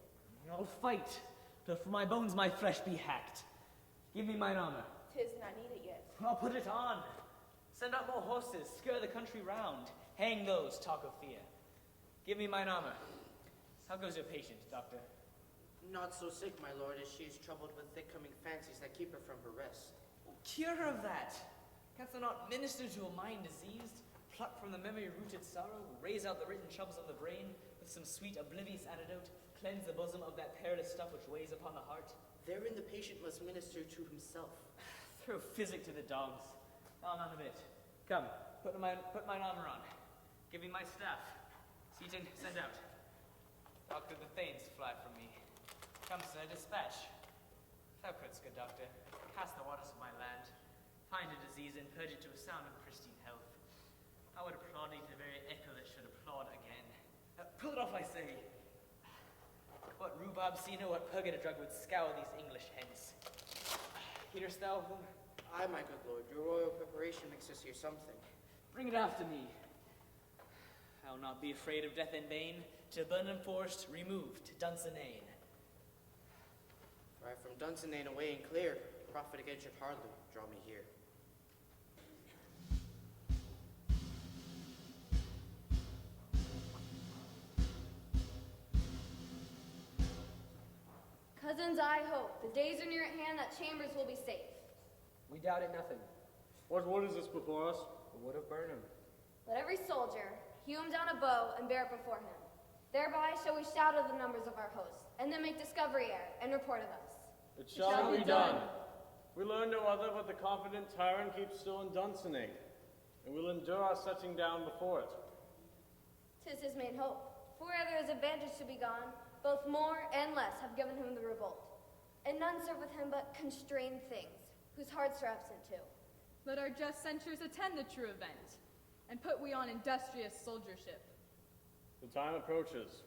I'll fight, till for my bones my flesh be hacked. Give me mine armor. 'Tis not needed yet. I'll put it on. Send out more horses, scare the country round. Hang those, talk of fear. Give me mine armor. How goes your patient, doctor? Not so sick, my lord, as she is troubled with thick-coming fancies that keep her from her rest. Cure her of that. Canst thou not minister to a mind diseased? Pluck from the memory-rooted sorrow, raise out the written troubles of the brain, with some sweet oblivious antidote, cleanse the bosom of that perilous stuff which weighs upon the heart? Therein the patient must minister to himself. Throw physic to the dogs. Oh, none of it. Come, put mine armor on. Give me my staff. Seaton, send out. Doctor, the thanes fly from me. Come, sir, dispatch. Thou couldst, good doctor, cast the waters of my land, find a disease and purge it to a sound and pristine health. I would applaud thee to the very echo that should applaud again. Pull it off, I say. What rhubarb sino, what purgator drug would scour these English hens? Hearest thou of them? Aye, my good lord, your royal preparation makes us hear something. Bring it after me. I'll not be afraid of death in vain, till Burnham Forest removed to Dunsinane. For I from Dunsinane away and clear, profit again should hardly draw me here. Cousins, I hope the days are near at hand that Chambers will be safe. We doubted nothing. What wood is this before us? The wood of Burnham. Let every soldier hew him down a bow and bear it before him. Thereby shall we shout of the numbers of our host, and then make discovery ere and report of us. It shall be done. We learn no other but the confident tyrant keeps still in Dunsinane, and will endure our setting down before it. 'Tis his main hope. For where there is advantage to be gone, both more and less have given him the revolt, and none serve with him but constrained things, whose hearts are absent too. Let our just censures attend the true event, and put we on industrious soldiership. The time approaches.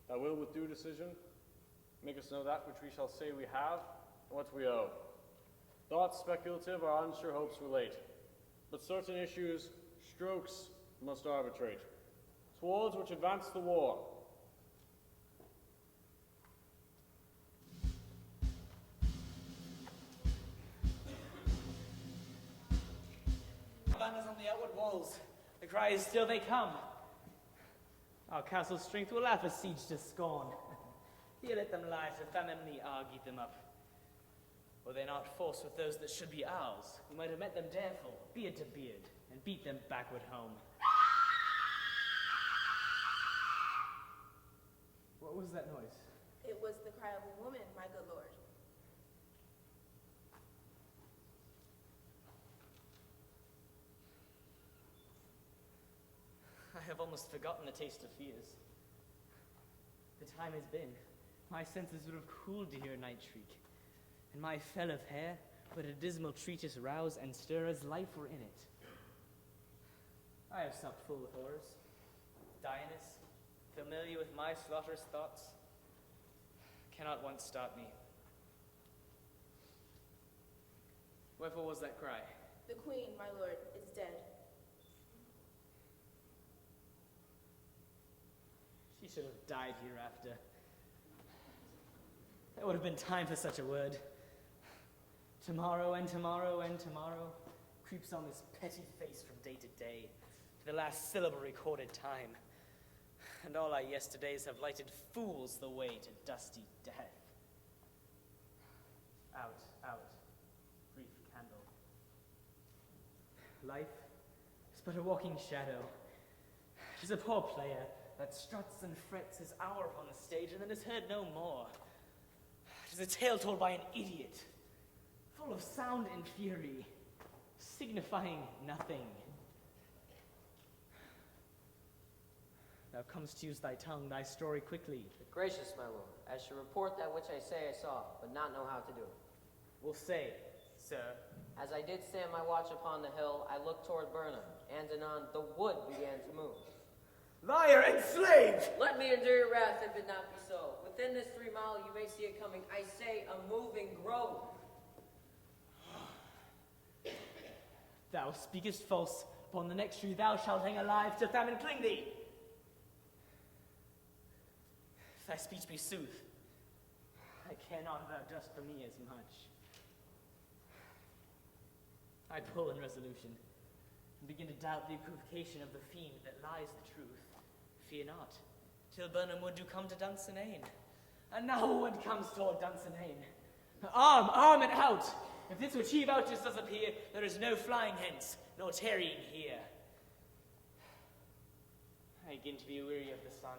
Thou will with due decision make us know that which we shall say we have, and what we owe. Thoughts speculative our unsure hopes relate, but certain issues, strokes must arbitrate, towards which advance the war. Banners on the outward walls. The cry is still they come. Our castle's strength will laugh a siege to scorn. Here let them lie, so family argue them up. Were they not forced with those that should be ours, we might have met them dareful, beard to beard, and beat them backward home. What was that noise? It was the cry of a woman, my good lord. I have almost forgotten the taste of fears. The time has been. My senses would have cooled to hear a night shriek, and my fell of hair would a dismal treatise rouse and stir as life were in it. I have supped full with horrors. Dionysus, familiar with my slaughterous thoughts, cannot once stop me. Wherefore was that cry? The queen, my lord, is dead. She should have died hereafter. There would have been time for such a word. Tomorrow and tomorrow and tomorrow creeps on this petty face from day to day, to the last syllable recorded time. And all our yesterdays have lighted fools the way to dusty death. Out, out, brief candle. Life is but a walking shadow. It is a poor player that struts and frets his hour upon the stage and then is heard no more. It is a tale told by an idiot, full of sound and fury, signifying nothing. Thou comest to use thy tongue, thy story quickly. Gracious, my lord, I shall report that which I say I saw, but not know how to do it. Will say, sir. As I did stand my watch upon the hill, I looked toward Burnham, and anon the wood began to move. Liar and slave! Let me endure your wrath if it not be so. Within this 3 mile you may see it coming, I say, a moving grove. Thou speakest false. Upon the next tree thou shalt hang alive, to famine cling thee. If thy speech be sooth, I care not if thou dost for me as much. I pull in resolution, and begin to doubt the equivocation of the fiend that lies the truth. Fear not, till Burnham Wood do come to Dunsinane. And now Wood comes toward Dunsinane. Arm, arm it out! If this which he vouches does appear, there is no flying hence, nor tarrying here. I begin to be weary of the sun.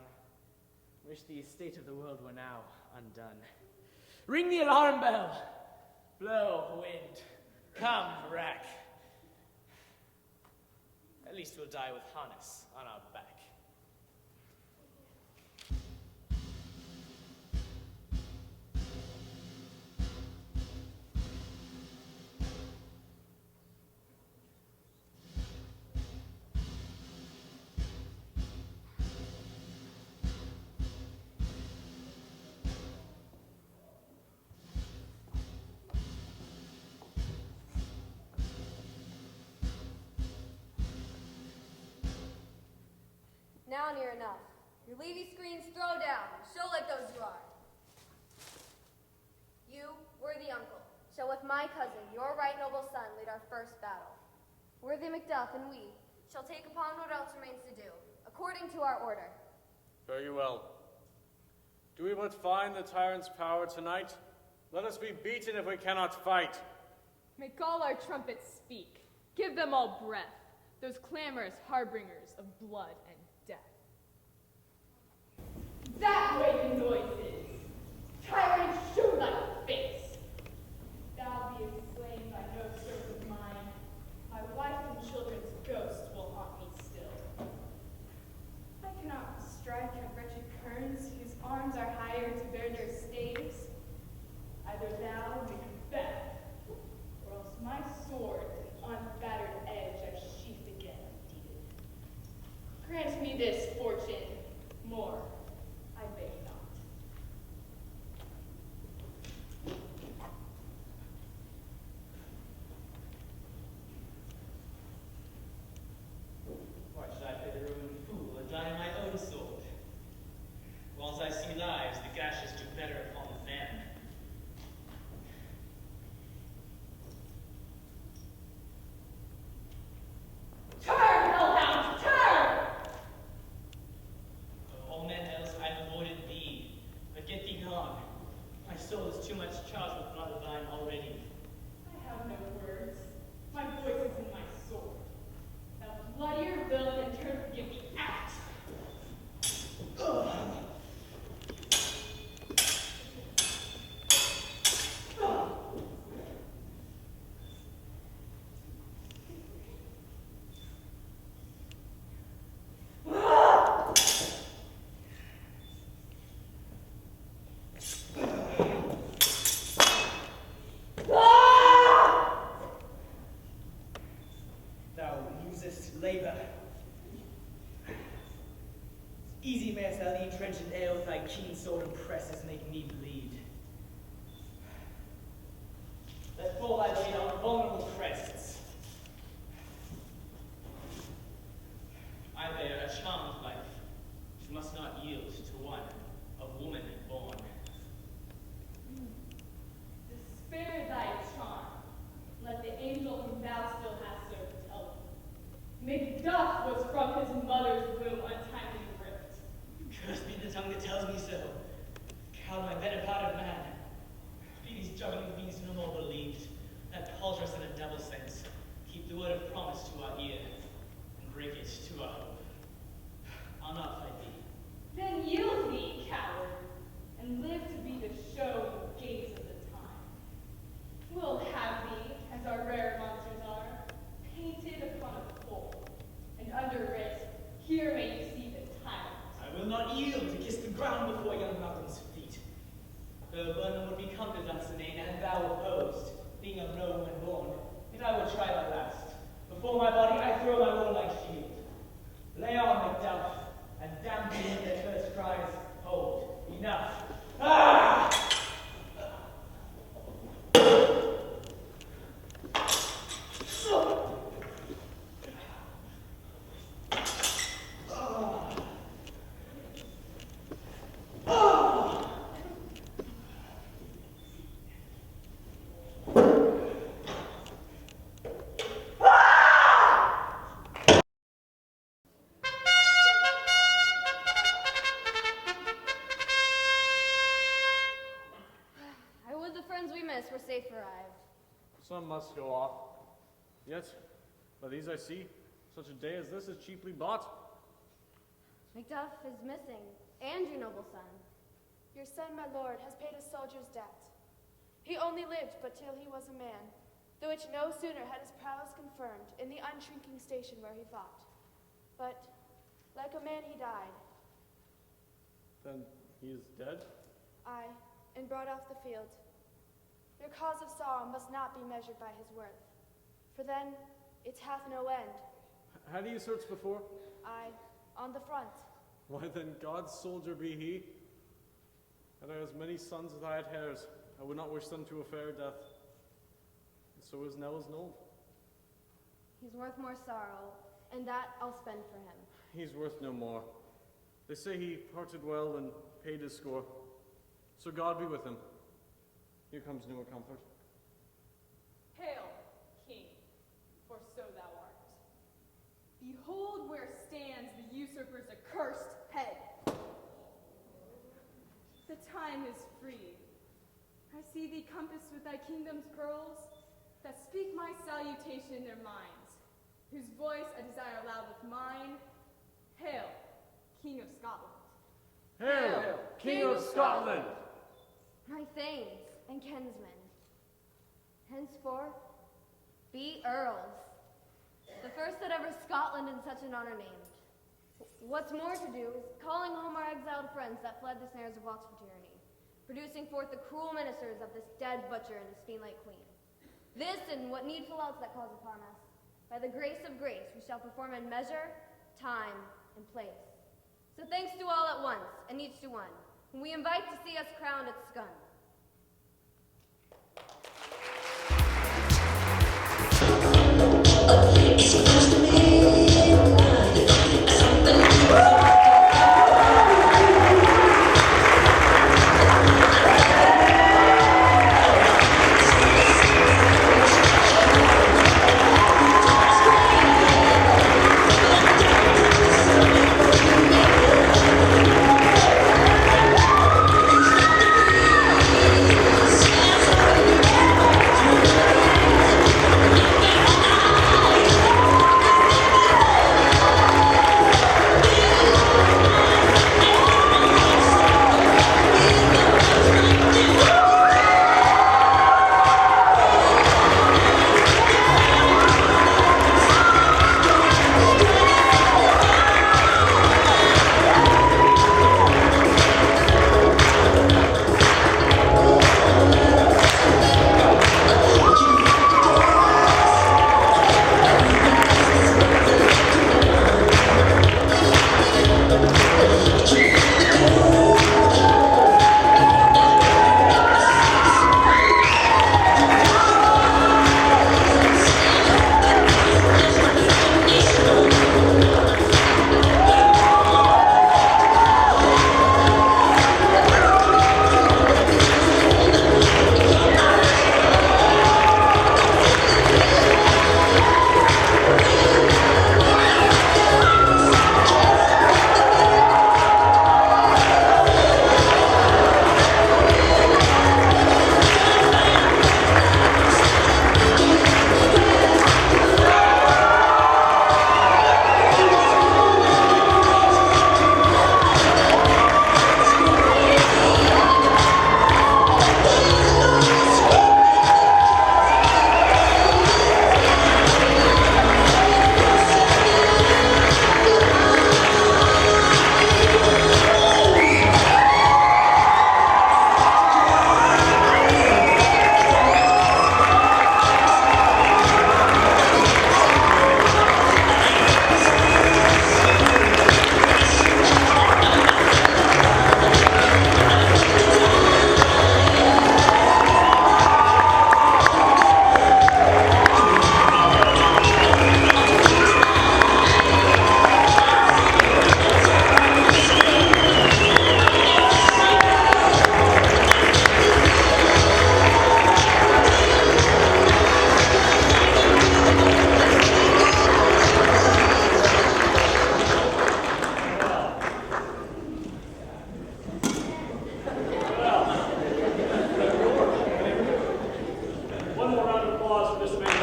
Wish the estate of the world were now undone. Ring the alarm bell! Blow, wind. Come, rack. At least we'll die with harness on our back. Now near enough. Your levy screens throw down. Show like those you are. You, worthy uncle, shall with my cousin, your right noble son, lead our first battle. Worthy Macduff and we shall take upon what else remains to do, according to our order. Very well. Do we but find the tyrant's power tonight? Let us be beaten if we cannot fight. Make all our trumpets speak. Give them all breath, those clamorous harbingers of blood and death. That way the noises! Tyrant, show thy face! Thou beest slain by no serf of mine. My wife and children's ghosts will haunt me still. I cannot strike at wretched kerns whose arms are hired to bear their staves. Either thou, Macbeth, or else my sword and unbattered edge I sheathed again undeeded. Grant me this fortune, more I beg not. Why should I play the Roman fool and die in my own sword? Whilst I see lives, the gashes do better upon them. Turn, hellhound, turn! Of all men else, I've avoided thee. But get thee gone. My soul is too much charged with blood of thine already. I have no words. My voice is in my sword. Thou bloodier villain, in turn forgive me act. Thou usest labor. Easy mayest thou leave trenchant ale with thy keen sword and presses make me bleed. Let fall thy blade on vulnerable crests. I bear a charmed life, which must not yield to one of woman born. Spare thy charm. Let the angel whom thou still hast served tell thee. Macduff was from his mother's womb untimely ripped. Cursed be the tongue that tells me so. Cowed my better part of man. Be these juggling fiends no more believed, that palter us in a double sense. Keep the word of promise to our ear, and break it to our hope. I'll not fight thee. Then yield thee, coward, and live to be the show and gaze of the time. We'll have thee, as our rare monsters are, painted upon a pole, and under it, here may you see the tyrant. I will not yield to kiss the ground before young Malcolm's feet. Though Burnham would be come to Dunsinane, and thou opposed, being of no woman born, yet I will try my last. Before my body I throw my warlike shield. Lay on, Macduff, and Some must go off. Yet, by these I see, such a day as this is cheaply bought. Macduff is missing, and your noble son. Your son, my lord, has paid a soldier's debt. He only lived but till he was a man, the which no sooner had his prowess confirmed in the unshrinking station where he fought. But, like a man, he died. Then he is dead? Aye, and brought off the field. Your cause of sorrow must not be measured by his worth, for then it hath no end. Had he searched before? Aye, on the front. Why then God's soldier be he. Had I as many sons as I had hairs, I would not wish them to a fair death. And so is Nell's Nold. He's worth more sorrow, and that I'll spend for him. He's worth no more. They say he parted well and paid his score. So God be with him. Here comes newer comfort. Hail, King, for so thou art. Behold where stands the usurper's accursed head. The time is free. I see thee compassed with thy kingdom's pearls, that speak my salutation in their minds, whose voice I desire loud with mine. Hail, King of Scotland. Hail, King of Scotland! My thanes and kinsmen, henceforth be earls, the first that ever Scotland in such an honor named. What's more to do is calling home our exiled friends that fled the snares of Oxford tyranny, producing forth the cruel ministers of this dead butcher and his fiend-like queen. This and what needful else that calls upon us, by the grace of grace we shall perform in measure, time, and place. So thanks to all at once, and each to one, whom we invite to see us crowned at Scone. One more round of applause. applause for this amazing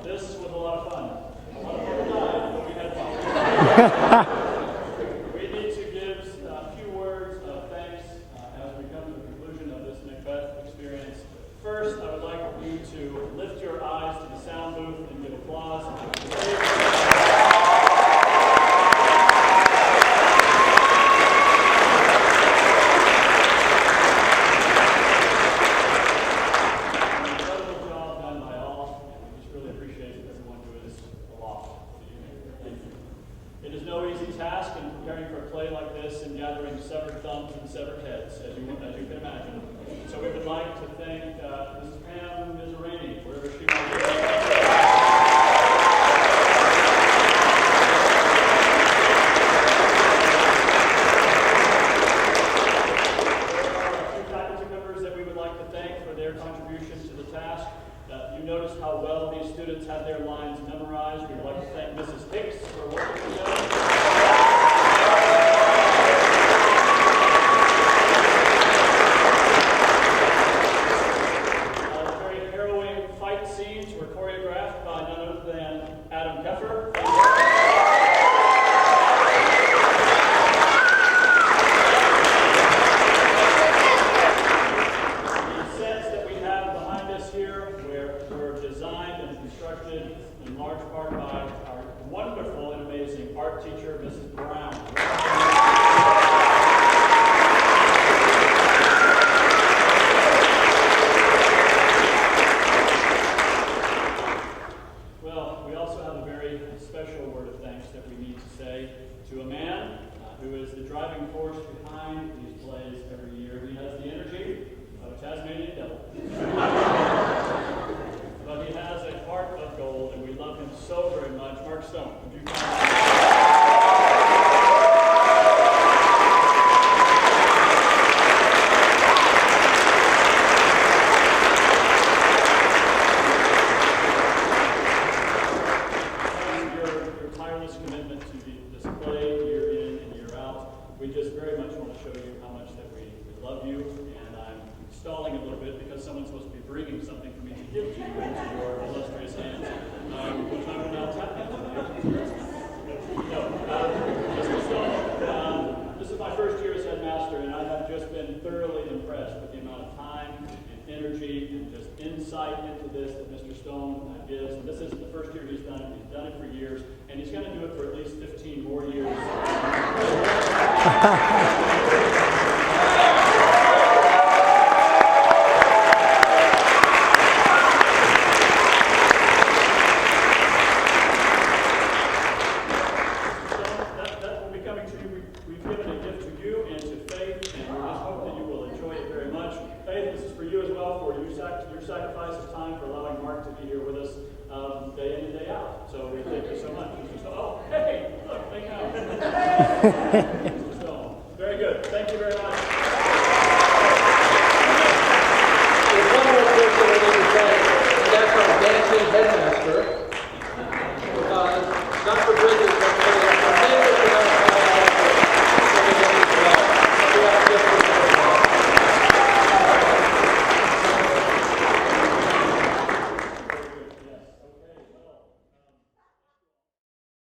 This was a lot of fun. A lot of people died, but we had fun. We need to give a few words of thanks as we come to the conclusion of this Macbeth experience. First, I would like you to lift your eyes to the sound booth and give applause. It is no easy task in preparing for a play like this and gathering severed thumbs and severed heads, as you can imagine. So we would like to thank Mrs. Pam Mizraini, wherever she might be. You noticed how well these students had their lines memorized. We'd like to thank Mrs. Hicks for working with them. The very harrowing fight scenes were choreographed by none other than Adam Keffer. In large part by our wonderful and amazing art teacher, Mrs. Brown. Well, we also have a very special word of thanks that we need to say to a man who is the driving force behind these plays every year. He has the energy of a Tasmanian devil. But he has a heart of gold, and we love him so very much. Mark Stone, would you come? Your tireless commitment to this play year in and year out. We just very much want to show you how much that we love you, and I'm stalling a little bit because someone's supposed to be bringing something for me to give to you into your illustrious hands, which I will now tap into. Mr. Stone, this is my first year as headmaster, and I have just been thoroughly impressed with the amount of time and energy and just insight into this that Mr. Stone gives. And this isn't the first year he's done it. He's done it for years, and he's going to do it for at least 15 more years. Your sacrifice of time for allowing Mark to be here with us day in and day out. So we thank you so much. Oh, hey, look, thank you.